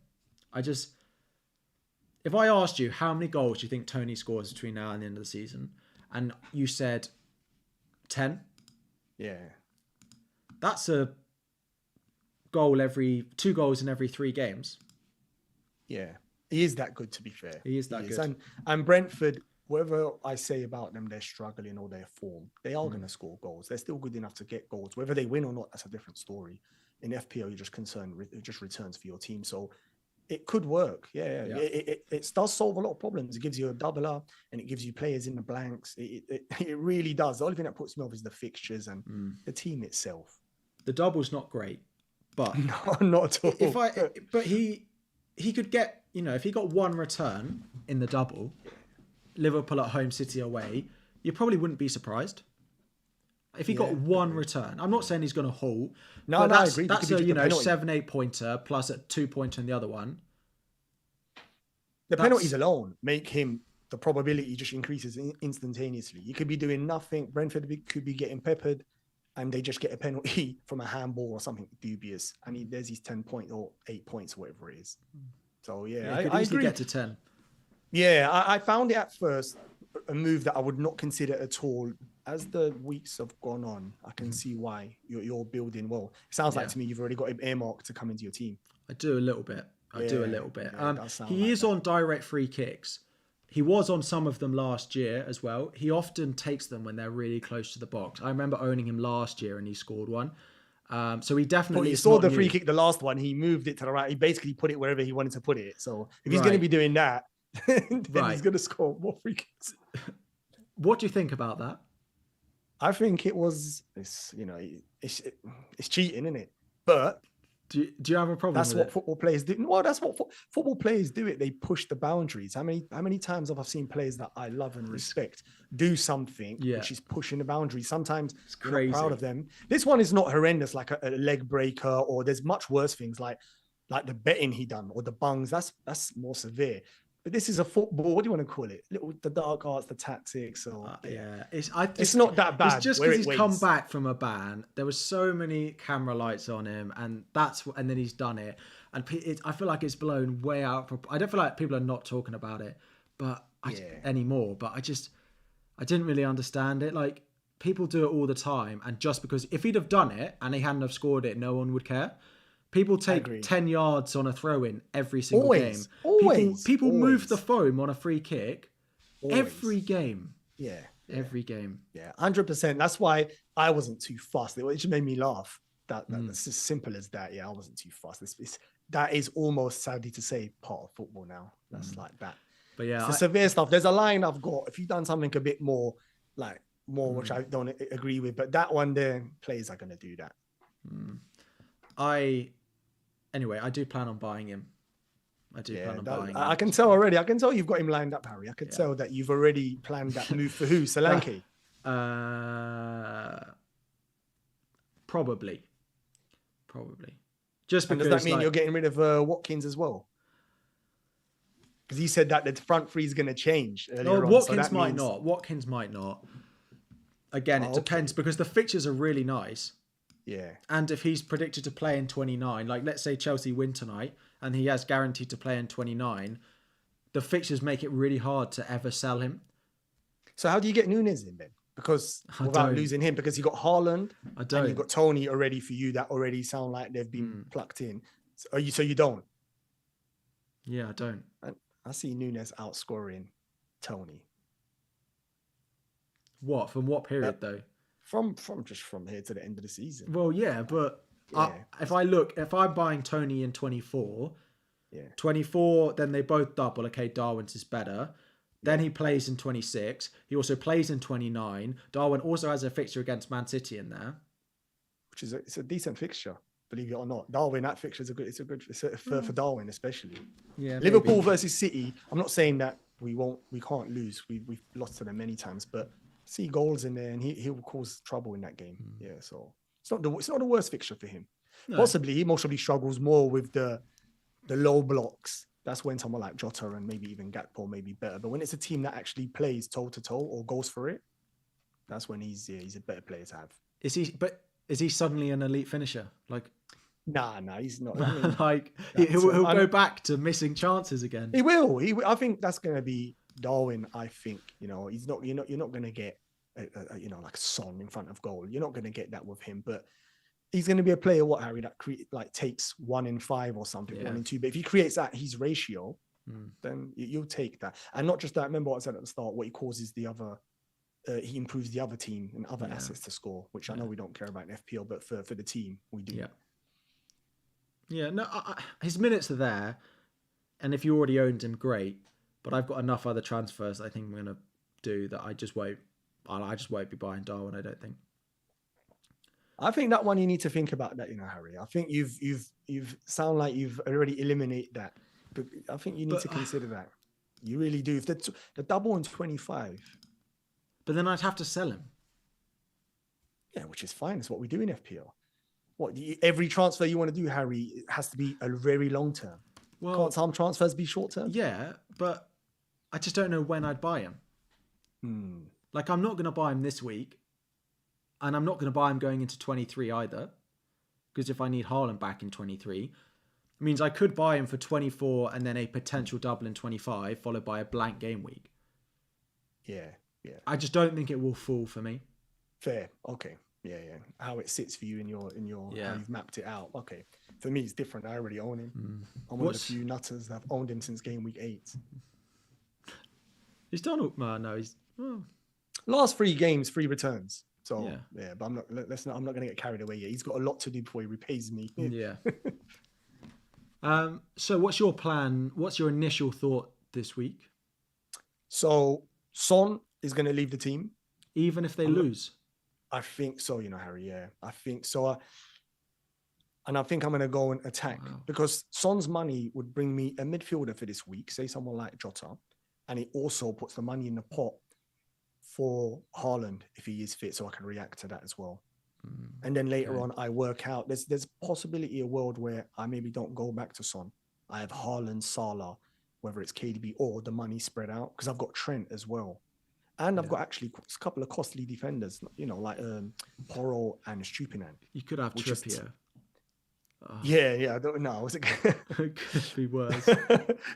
If I asked you how many goals do you think Toney scores between now and the end of the season, and you said 10, that's a goal 2 goals in every 3 games. Yeah, he is that good, to be fair. He is that good. And Brentford, whatever I say about them, they're struggling or their form, they are going to score goals. They're still good enough to get goals. Whether they win or not, that's a different story. In FPL, you're just concerned with just returns for your team. So it could work. It does solve a lot of problems. It gives you a doubler and it gives you players in the blanks. It really does. The only thing that puts me off is the fixtures and the team itself. The double's not great, but no, not at all. But he could get, if he got 1 return in the double, Liverpool at home, City away, you probably wouldn't be surprised. If he got 1 return, I'm not saying he's going to haul. No, I agree. That's a 7-8 pointer plus a 2 pointer in the other one. The penalties alone make him, the probability just increases instantaneously. You could be doing nothing. Brentford could be getting peppered, and they just get a penalty from a handball or something dubious, and there's his 10 points or 8 points, or whatever it is. So I agree. Get to 10. Yeah, I found it at first a move that I would not consider at all. As the weeks have gone on, I can see why you're building well. It sounds like to me you've already got him earmarked to come into your team. I do a little bit. He is on direct free kicks. He was on some of them last year as well. He often takes them when they're really close to the box. I remember owning him last year and he scored one. So he definitely. You saw the free kick, the last one. He moved it to the right. He basically put it wherever he wanted to put it. So if he's going to be doing that, then he's going to score more free kicks. What do you think about that? I think it's cheating, isn't it? But do you have a problem? That's what football players do. Well, that's what football players do. They push the boundaries. How many times have I seen players that I love and respect do something which is pushing the boundaries? Sometimes it's crazy. Not proud of them. This one is not horrendous, like a leg breaker, or there's much worse things like the betting he done or the bungs. That's more severe. But this is a football. What do you want to call it? The dark arts, the tactics. Or it's not that bad. It's just because he's come back from a ban. There was so many camera lights on him, and then he's done it. And I feel like it's blown way out. I don't feel like people are not talking about it, anymore. But I didn't really understand it. Like, people do it all the time, and just because if he'd have done it and he hadn't have scored it, no one would care. People take 10 yards on a throw-in every single game. People move the foam on a free kick every game. Yeah. Every game. Yeah, 100%. That's why I wasn't too fussed. It just made me laugh. That's as simple as that. Yeah, I wasn't too fussed. That is almost, sadly to say, part of football now. That's like that. But yeah, it's the severe stuff. There's a line I've got. If you've done something a bit more, which I don't agree with, but that one there, players are going to do that. Anyway, I do plan on buying him. I can tell already. I can tell you've got him lined up, Harry. I can tell that you've already planned that move for who? Solanke? Probably. Just because. And does that mean you're getting rid of Watkins as well? Because he said that the front three is going to change. Watkins might not. Watkins might not. Again, it depends because the fixtures are really nice. Yeah. And if he's predicted to play in 29, like let's say Chelsea win tonight and he has guaranteed to play in 29, the fixtures make it really hard to ever sell him. So how do you get Nunes in then? Because without losing him, because you got Haaland and you've got Tony already for you that already sound like they've been plucked in. So you don't? Yeah, I don't. I see Nunes outscoring Tony. What? From what period though? From here to the end of the season. Well, yeah, but if I'm buying Tony in 24, 24, then they both double. Okay, Darwin's is better. Then he plays in 26. He also plays in 29. Darwin also has a fixture against Man City in there, which is it's a decent fixture, believe it or not. Darwin, that fixture is for Darwin especially. Yeah, Liverpool versus City. I'm not saying that we can't lose. We've lost to them many times, but see goals in there, and he will cause trouble in that game. Yeah, so it's not the worst fixture for him. No. Possibly he mostly struggles more with the low blocks. That's when someone like Jota and maybe even Gakpo may be better. But when it's a team that actually plays toe to toe or goes for it, that's when he's a better player to have. Is he suddenly an elite finisher? Like, nah, he's not. He'll go back to missing chances again. He will. I think that's going to be Darwin. I think he's not. You're not going to get like Son in front of goal. You're not going to get that with him. But he's going to be a player, Harry, that takes 1 in 5 or something, 1 in 2. But if he creates his ratio, then you'll take that. And not just that. Remember what I said at the start. What he causes the other. He improves the other team and other assets to score, which I know we don't care about in FPL, but for the team we do. Yeah. No, his minutes are there, and if you already owned him, great. But I've got enough other transfers I think I'm going to do that I just won't be buying Darwin, I don't think. I think that one you need to think about that, Harry. I think you've sound like you've already eliminated that. But I think you need to consider that. You really do. If the double in 25. But then I'd have to sell him. Yeah, which is fine. It's what we do in FPL. Every transfer you want to do, Harry, it has to be a very long term. Well, can't some transfers be short term? Yeah, but I just don't know when I'd buy him. Like, I'm not going to buy him this week. And I'm not going to buy him going into 23 either. Because if I need Haaland back in 23, it means I could buy him for 24 and then a potential double in 25, followed by a blank game week. Yeah. I just don't think it will fall for me. Fair. Okay. Yeah. How it sits for you in your how you've mapped it out. Okay. For me, it's different. I already own him. I'm one of the few nutters that have owned him since game week 8. He's done. No, he's last 3 games, 3 returns. So but I'm not going to get carried away yet. He's got a lot to do before he repays me. Yeah. So what's your plan? What's your initial thought this week? So Son is going to leave the team. Even if they lose? I think so, Harry. Yeah, I think so. And I think I'm going to go and attack because Son's money would bring me a midfielder for this week, say someone like Jota. And he also puts the money in the pot for Haaland if he is fit, so I can react to that as well. And then later on, I work out. There's possibility a world where I maybe don't go back to Son. I have Haaland, Salah, whether it's KDB or the money spread out, because I've got Trent as well. And I've got actually a couple of costly defenders, like Porro and Stupinan. You could have Trippier. Yeah, I don't know. It could be worse.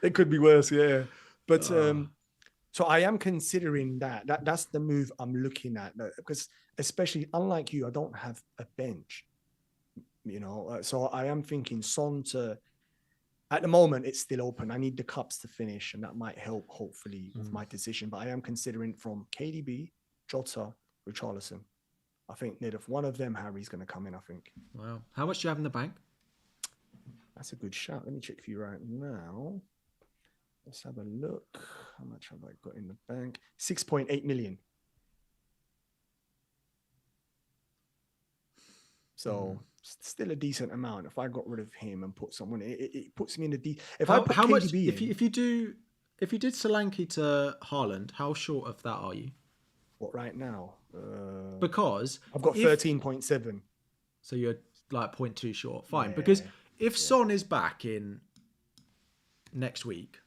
It could be worse, yeah. But so I am considering that. That's the move I'm looking at, because especially unlike you, I don't have a bench. So I am thinking Son to. At the moment, it's still open. I need the cups to finish, and that might help, hopefully, with my decision. But I am considering from KDB Jota, Richarlison. I think if one of them, Harry's going to come in, I think. Wow. How much do you have in the bank? That's a good shout. Let me check for you right now. Let's have a look. How much have I got in the bank? 6.8 million. So still a decent amount. If I got rid of him and put someone, it puts me in the if I put how KDB much in, if you did Solanke to Haaland, how short of that are you? what right now? Because I've got 13.7. So you're like 0.2 short. Fine. Yeah, Because if Son is back in next week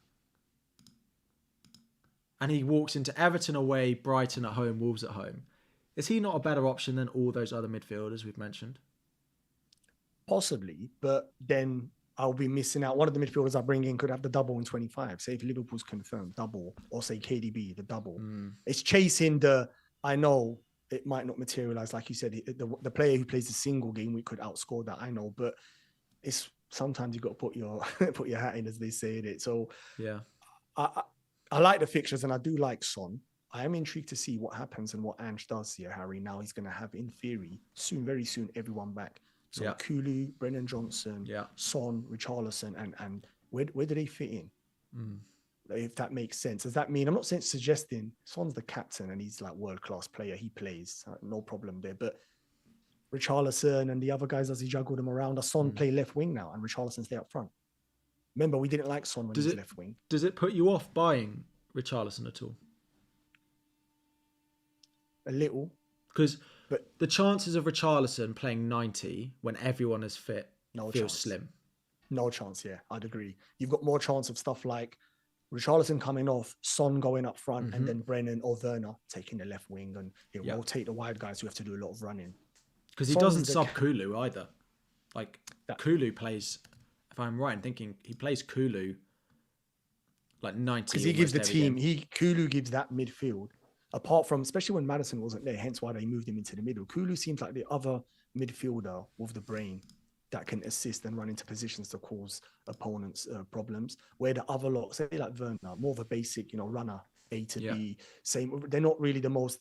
and he walks into Everton away, Brighton at home, Wolves at home, is he not a better option than all those other midfielders we've mentioned? Possibly, but then I'll be missing out. One of the midfielders I bring in could have the double in 25. Say if Liverpool's confirmed double, or say KDB the double. It's chasing the. I know it might not materialize, like you said. The player who plays the single game week could outscore that. I know, but it's sometimes you got to put your put your hat in, as they say it. So yeah, I like the fixtures and I do like Son. I am intrigued to see what happens and what Ange does here, Harry. Now he's going to have, in theory, very soon, everyone back. So Kulu, Brennan Johnson, Son, Richarlison, and where do they fit in? If that makes sense. Does that mean, I'm not suggesting Son's the captain and he's like world-class player. He plays, no problem there. But Richarlison and the other guys, as he juggled them around, Son play left wing now and Richarlison stay up front. Remember, we didn't like Son when he was left wing. Does it put you off buying Richarlison at all? A little. Because the chances of Richarlison playing 90 when everyone is fit feels slim. No chance, yeah, I'd agree. You've got more chance of stuff like Richarlison coming off, Son going up front, and then Brennan or Werner taking the left wing, and he'll rotate the wide guys who have to do a lot of running. Because he doesn't sub Kulu either. Like, Kulu plays, if I'm right in thinking, he plays Kulu like 90. Because he gives the team, Kulu gives that midfield. Apart from, especially when Maddison wasn't there, hence why they moved him into the middle. Kulu seems like the other midfielder with the brain that can assist and run into positions to cause opponents problems. Where the other lot, say like Werner, more of a basic, runner, A to B. Same, they're not really the most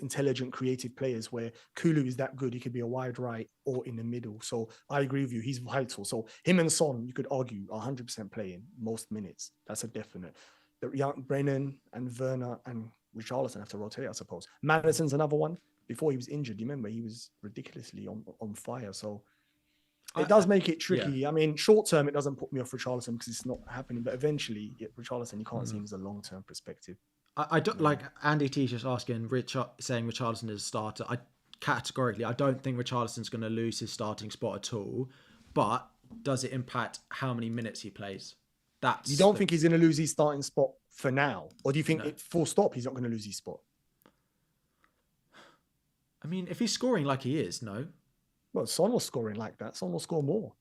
intelligent, creative players. Where Kulu is that good, he could be a wide right or in the middle. So I agree with you, he's vital. So him and Son, you could argue, 100% playing most minutes. That's a definite. The young Brennan and Werner and Richarlison have to rotate, I suppose. Maddison's another one. Before he was injured, you remember he was ridiculously on fire. So it does make it tricky. Yeah. I mean, short term, it doesn't put me off Richarlison because it's not happening. But eventually, Richarlison, you can't see him as a long term perspective. I don't like Andy T just asking saying Richarlison is a starter. I don't think Richarlison's going to lose his starting spot at all. But does it impact how many minutes he plays? You don't think he's going to lose his starting spot for now? Or do you think full stop, he's not going to lose his spot? I mean, if he's scoring like he is, no. Well, Son was scoring like that. Son will score more.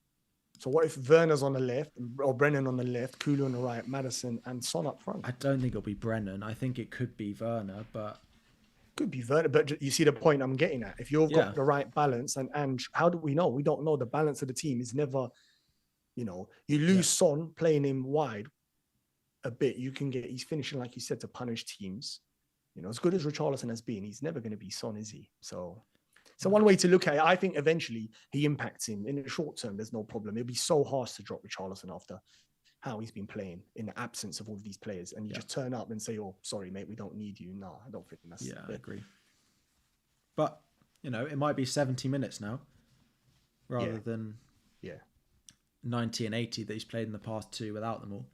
So what if Werner's on the left, or Brennan on the left, Kulu on the right, Maddison and Son up front? I don't think it'll be Brennan. I think it could be Werner, but... Could be Werner, but you see the point I'm getting at. If you've got the right balance, and how do we know? We don't know. The balance of the team is never... you lose Son playing him wide a bit. He's finishing, like you said, to punish teams. As good as Richarlison has been, he's never going to be Son, is he? So one way to look at it, I think eventually he impacts him. In the short term, there's no problem. It'll be so harsh to drop Richarlison after how he's been playing in the absence of all of these players. And you just turn up and say, oh, sorry, mate, we don't need you. No, I don't think that's... Yeah, I agree. But, it might be 70 minutes now rather than... 90 and 80 that he's played in the past two without them all.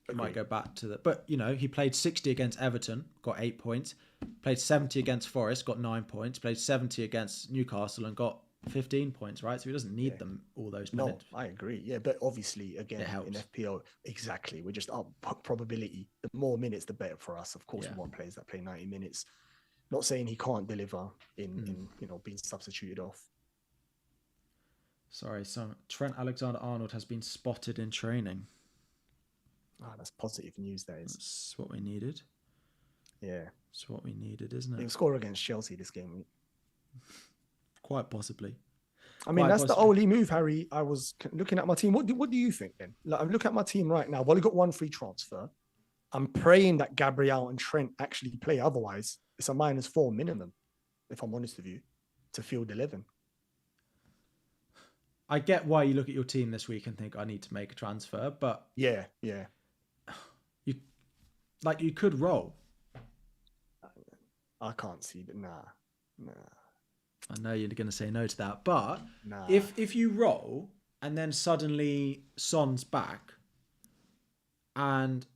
He might go back to that. But, he played 60 against Everton, got 8 points. Played 70 against Forest, got 9 points. Played 70 against Newcastle and got 15 points, right? So he doesn't need them all those minutes. No, I agree. Yeah, but obviously, again, in FPL, exactly. We're just up probability. The more minutes, the better for us. Of course, we want players that play 90 minutes. Not saying he can't deliver in being substituted off. Sorry, so Trent Alexander-Arnold has been spotted in training. That's positive news, that is. That's what we needed. Yeah. It's what we needed, isn't it? He'll score against Chelsea this game. Quite possibly. I mean, that's the only move, Harry. I was looking at my team. What do you think then? I'm looking at my team right now. Well, we got one free transfer. I'm praying that Gabriel and Trent actually play. Otherwise, it's a -4 minimum, if I'm honest with you, to field 11. I get why you look at your team this week and think I need to make a transfer, but Yeah. you could roll. I can't see that. Nah. I know you're going to say no to that, but Nah. if you roll and then suddenly Son's back, and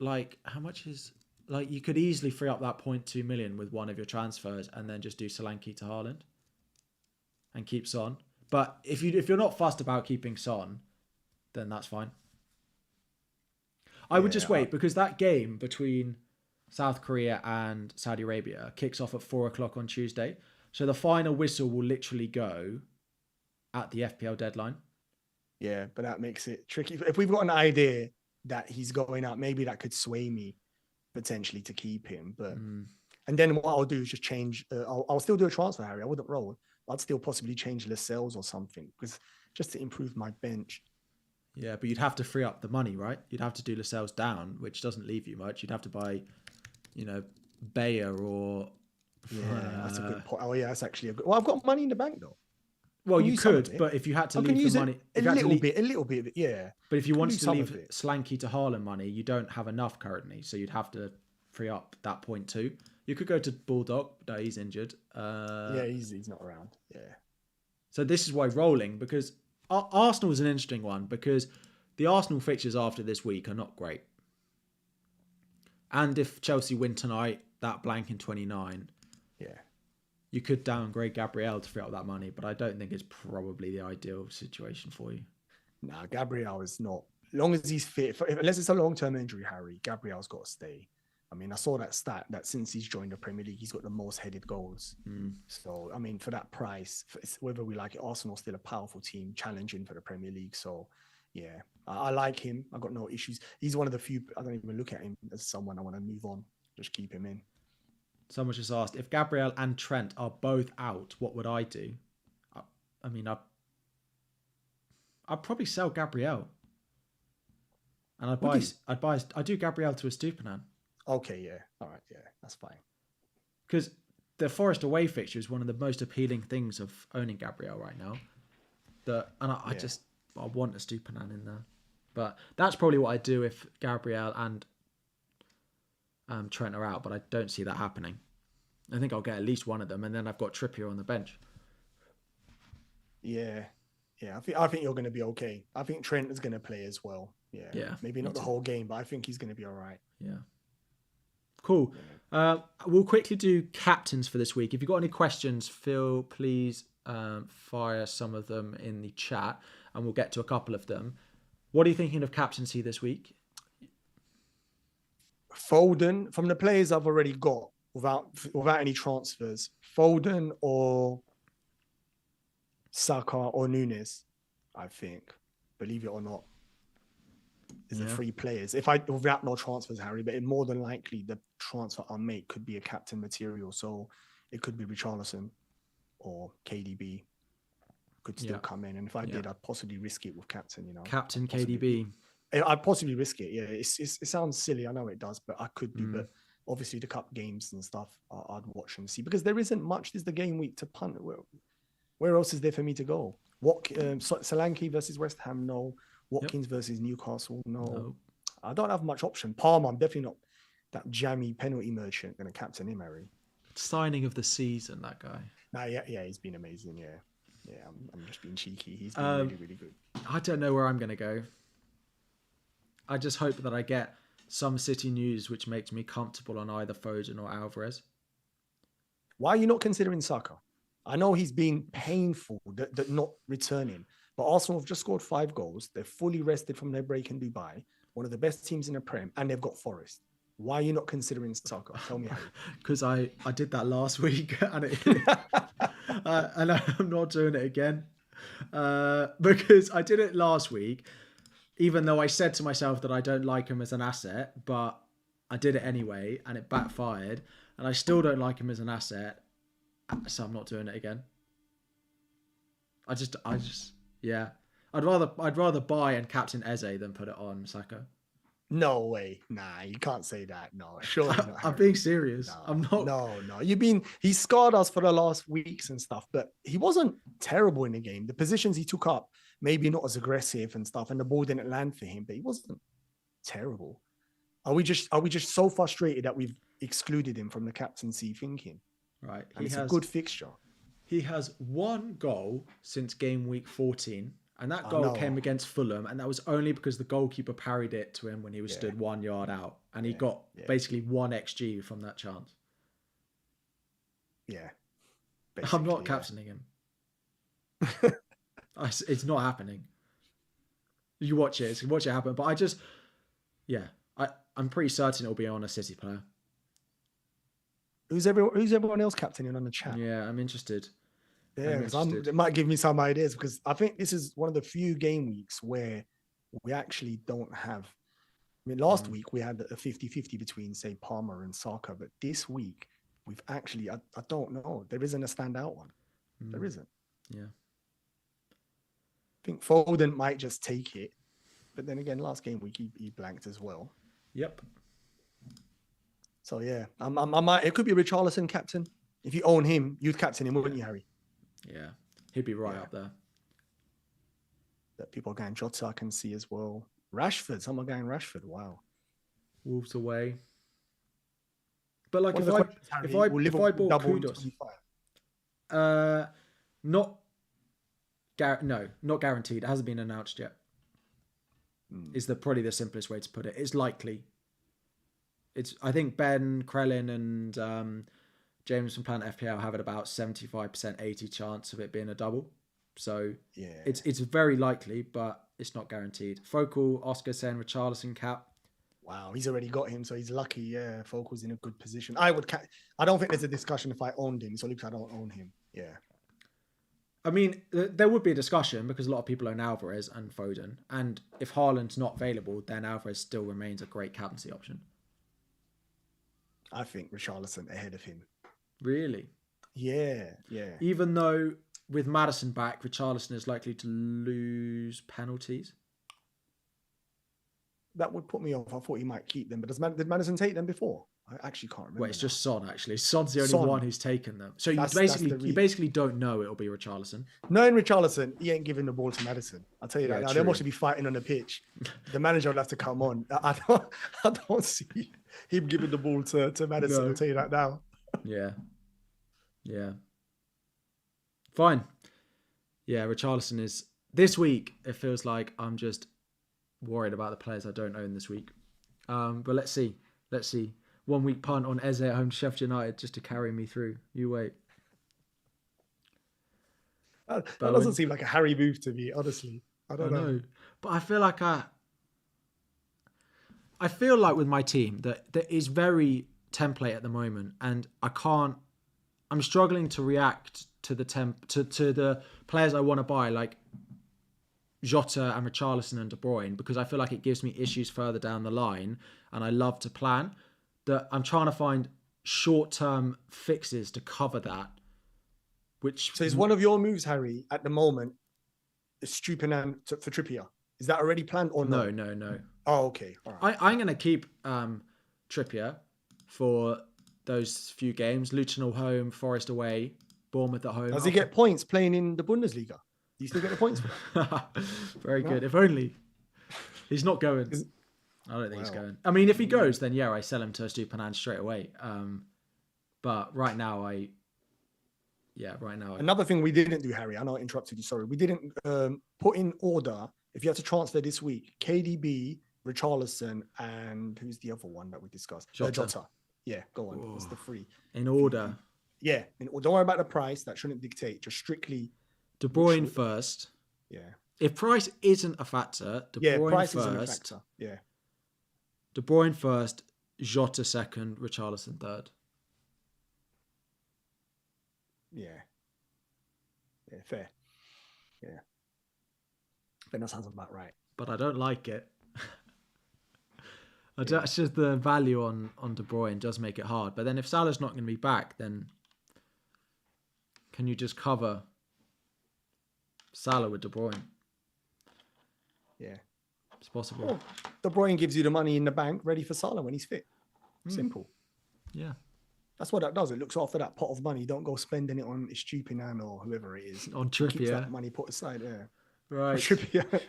like how much is like you could easily free up that 0.2 million with one of your transfers and then just do Solanke to Haaland and keep Son. But if you're not fussed about keeping Son, then that's fine. I would just wait because that game between South Korea and Saudi Arabia kicks off at 4:00 on Tuesday. So the final whistle will literally go at the FPL deadline. Yeah, but that makes it tricky. If we've got an idea that he's going out, maybe that could sway me potentially to keep him. But and then what I'll do is just change. I'll still do a transfer, Harry. I wouldn't roll. I'd still possibly change Lascelles or something because just to improve my bench. Yeah, but you'd have to free up the money, right? You'd have to do Lascelles down, which doesn't leave you much. You'd have to buy, Bayer or... Yeah, that's a good point. Oh, yeah, that's actually a good... Well, I've got money in the bank, though. Well, you could, but if you had to leave the money... A little bit, yeah. But if you wanted to leave Slanky to Haaland money, you don't have enough currently, so you'd have to free up that 0.2. You could go to Bulldog, but he's injured. Yeah, he's not around, yeah. So this is why rolling, because Arsenal is an interesting one, because the Arsenal fixtures after this week are not great. And if Chelsea win tonight, that blank in 29... Yeah. You could downgrade Gabriel to free up that money, but I don't think it's probably the ideal situation for you. Nah, Gabriel is not. As long as he's fit, unless it's a long-term injury, Harry, Gabriel's got to stay. I mean, I saw that stat that since he's joined the Premier League, he's got the most headed goals. So, I mean, for that price, whether we like it, Arsenal's still a powerful team challenging for the Premier League. So, yeah, I like him. I've got no issues. He's one of the few, I don't even look at him as someone I want to move on. Just keep him in. Someone just asked, if Gabriel and Trent are both out, what would I do? I mean, I'd probably sell Gabriel. And I'd do Gabriel to a Stupinan. Okay, yeah. All right, yeah, that's fine. Because the Forest away fixture is one of the most appealing things of owning Gabriel right now. I want a Stupinan in there. But that's probably what I'd do if Gabriel and Trent are out, but I don't see that happening. I think I'll get at least one of them, and then I've got Trippier on the bench. Yeah. I think you're going to be okay. I think Trent is going to play as well. Yeah. Maybe not the whole game, but I think he's going to be all right. Yeah. Cool. We'll quickly do captains for this week. If you've got any questions, Phil, please fire some of them in the chat, and we'll get to a couple of them. What are you thinking of captaincy this week? Foden, from the players I've already got without any transfers, Foden or Saka or Nunes, I think, believe it or not, is the three players. Without no transfers, Harry, but more than likely the transfer I'll make could be a captain material. So it could be Richarlison or KDB could still come in. And if I did, I'd possibly risk it with captain, Captain KDB. I'd possibly risk it. Yeah, it sounds silly. I know it does, but I could do. But obviously, the cup games and stuff, I'd watch and see because there isn't much. There's the game week to punt. Where else is there for me to go? Solanke versus West Ham, no. Watkins versus Newcastle, no. I don't have much option. Palmer, I'm definitely not that jammy penalty merchant going to captain him, Harry. Signing of the season, that guy. Nah, yeah, he's been amazing. Yeah, I'm just being cheeky. He's been really, really good. I don't know where I'm going to go. I just hope that I get some City news which makes me comfortable on either Foden or Alvarez. Why are you not considering Saka? I know he's been painful that not returning, but Arsenal have just scored 5 goals. They're fully rested from their break in Dubai, one of the best teams in the Prem, and they've got Forest. Why are you not considering Saka? Tell me how. Because I did that last week and and I'm not doing it again because I did it last week. Even though I said to myself that I don't like him as an asset, but I did it anyway and it backfired and I still don't like him as an asset. So I'm not doing it again. I'd rather buy and captain Eze than put it on Saka. No way. Nah, you can't say that. No, surely not. I'm Harry. being serious. No, I'm not. no. He scarred us for the last weeks and stuff, but he wasn't terrible in the game. The positions he took up, maybe not as aggressive and stuff, and the ball didn't land for him, but he wasn't terrible. Are we just so frustrated that we've excluded him from the captaincy thinking? Right. And it's a good fixture. He has one goal since game week 14, and that goal no. came against Fulham, and that was only because the goalkeeper parried it to him when he was stood 1 yard out, and he got basically 1 XG from that chance. Yeah. I'm not captaining him. It's not happening. You watch it happen, but I'm pretty certain it'll be on a City player. Who's everyone else captaining on the chat? Yeah, I'm interested. Yeah, it might give me some ideas, because I think this is one of the few game weeks where we actually don't have. I mean, last week we had a 50-50 between, say, Palmer and Saka, but this week we've actually, I don't know. There isn't a standout one. There isn't. Yeah. I think Foden might just take it, but then again, last game week he blanked as well. Yep. So yeah, I might. It could be Richarlison captain. If you own him, you'd captain him, wouldn't you, Harry? Yeah, he'd be right up there. That people are going Jota, I can see as well. Rashford, someone going Rashford. Wow. Wolves away. But like, if I bought Kudos, not guaranteed. It hasn't been announced yet. Is probably the simplest way to put it. It's likely. I think Ben Krellin and James from Planet FPL have it about 75%, 80 chance of it being a double. So it's very likely, but it's not guaranteed. Focal, Oscar saying Richarlison cap. Wow, he's already got him, so he's lucky. Yeah, Focal's in a good position. I don't think there's a discussion if I owned him. So I don't own him. Yeah. I mean, there would be a discussion because a lot of people own Alvarez and Foden. And if Haaland's not available, then Alvarez still remains a great captaincy option. I think Richarlison ahead of him. Really? Yeah. Even though with Maddison back, Richarlison is likely to lose penalties. That would put me off. I thought he might keep them, but did Maddison take them before? I actually can't remember. Well, it's just Son, actually. Son's the only one who's taken them. So you basically don't know it'll be Richarlison. Knowing Richarlison, he ain't giving the ball to Maddison. I'll tell you that. Now, they'll mostly be fighting on the pitch. The manager will have to come on. I don't see him giving the ball to Maddison. No. I'll tell you that now. Yeah. Fine. Yeah, Richarlison is... This week, it feels like I'm just worried about the players I don't own this week. But let's see. 1 week punt on Eze at home to Sheffield United just to carry me through. You wait. That doesn't seem like a Harry move to me, honestly. I don't know. But I feel like with my team that is very template at the moment, and I'm struggling to react to the to the players I want to buy, like Jota and Richarlison and De Bruyne, because I feel like it gives me issues further down the line, and I love to plan. That I'm trying to find short-term fixes to cover that. So is one of your moves, Harry, at the moment, is Stupinan for Trippier? Is that already planned or no? No. Oh, okay. All right. I'm going to keep Trippier for those few games. Luton home, Forest away, Bournemouth at home. Does he get points playing in the Bundesliga? Do you still get the points for that? Very good. If only. He's not going. I don't think he's going. I mean, if he goes, then I sell him to Stupinan straight away. But right now, Another thing we didn't do, Harry, I know I interrupted you, sorry. We didn't put in order, if you have to transfer this week, KDB, Richarlison, and who's the other one that we discussed? Jota. Yeah, go on. What's the three? In order. Yeah. Don't worry about the price. That shouldn't dictate. Just strictly. De Bruyne first. Yeah. If price isn't a factor, De Bruyne price first. Isn't a factor. Yeah. De Bruyne first, Jota second, Richarlison third. Yeah, fair. Yeah. I think that sounds about right. But I don't like it. It's just the value on De Bruyne does make it hard. But then if Salah's not going to be back, then can you just cover Salah with De Bruyne? Yeah. It's possible. Well, De Bruyne gives you the money in the bank, ready for Salah when he's fit. Simple. Yeah. That's what that does. It looks after that pot of money. Don't go spending it on Stupinan or whoever it is. On Keeps Trippier. that money put aside there. Right. Trippier.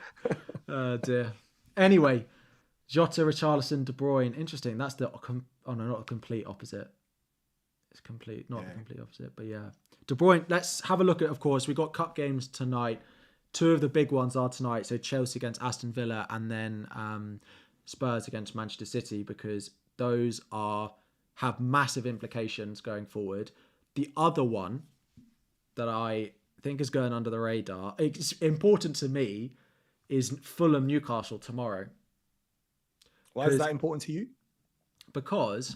Oh, dear. Anyway, Jota, Richarlison, De Bruyne. Interesting. That's the... not the complete opposite. It's complete, not the complete opposite, but yeah. De Bruyne, let's have a look at, of course, we've got cup games tonight. Two of the big ones are tonight. So Chelsea against Aston Villa and then Spurs against Manchester City, because those have massive implications going forward. The other one that I think is going under the radar, it's important to me, is Fulham Newcastle tomorrow. Why is that important to you? Because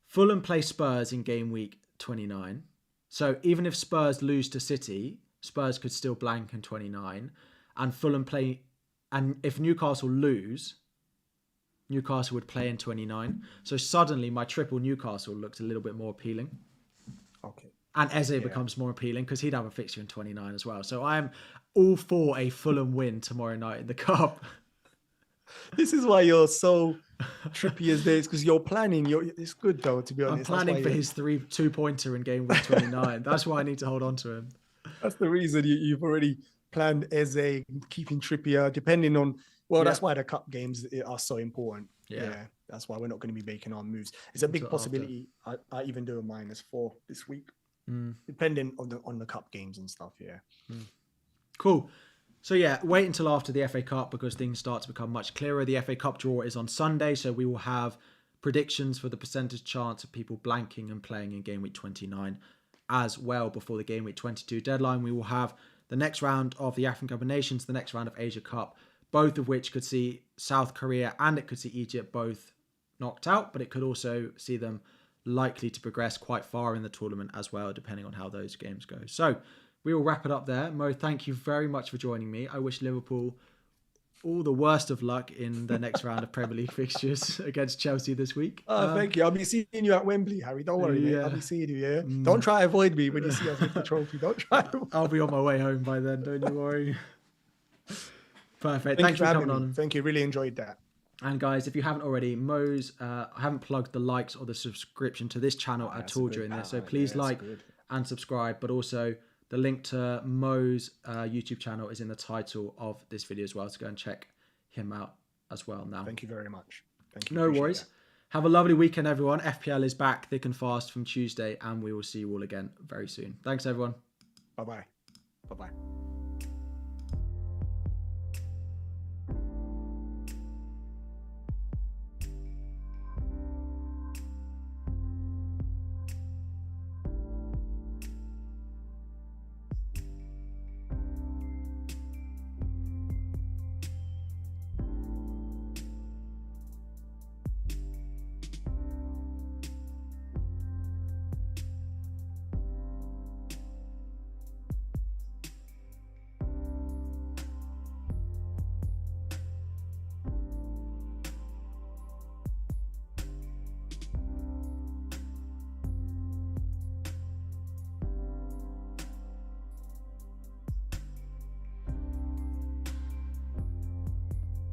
Fulham play Spurs in game week 29. So even if Spurs lose to City, Spurs could still blank in 29. And Fulham play... And if Newcastle lose, Newcastle would play in 29. So suddenly my triple Newcastle looks a little bit more appealing. Okay. And Eze becomes more appealing because he'd have a fixture in 29 as well. So I am all for a Fulham win tomorrow night in the Cup. This is why you're so Trippier's days, because you're planning. It's good though, to be honest. I'm planning for his 2-pointer in game week 29. That's why I need to hold on to him. That's the reason you've already planned Eze, keeping Trippier, depending on... Well, that's why the cup games are so important. Yeah. That's why we're not going to be making our moves. It's a big possibility. I even do a -4 this week, depending on the cup games and stuff. Yeah. Cool. So yeah, wait until after the FA Cup because things start to become much clearer. The FA Cup draw is on Sunday, so we will have predictions for the percentage chance of people blanking and playing in game week 29 as well before the game week 22 deadline. We will have the next round of the African Cup of Nations, the next round of Asia Cup, both of which could see South Korea and it could see Egypt both knocked out, but it could also see them likely to progress quite far in the tournament as well, depending on how those games go. So we will wrap it up there. Mo, thank you very much for joining me. I wish Liverpool all the worst of luck in the next round of Premier League fixtures against Chelsea this week. Thank you. I'll be seeing you at Wembley, Harry. Don't worry, mate. I'll be seeing you, yeah? Don't try to avoid me when you see us with the trophy. Don't try. I'll be on my way home by then, don't you worry. Perfect. Thanks for coming on. Thank you. Really enjoyed that. And guys, if you haven't already, I haven't plugged the likes or the subscription to this channel at all during this. So please and subscribe. But also the link to Mo's YouTube channel is in the title of this video as well. So go and check him out as well now. Thank you very much. Thank you. No worries. That. Have a lovely weekend, everyone. FPL is back thick and fast from Tuesday, and we will see you all again very soon. Thanks, everyone. Bye-bye. Bye-bye.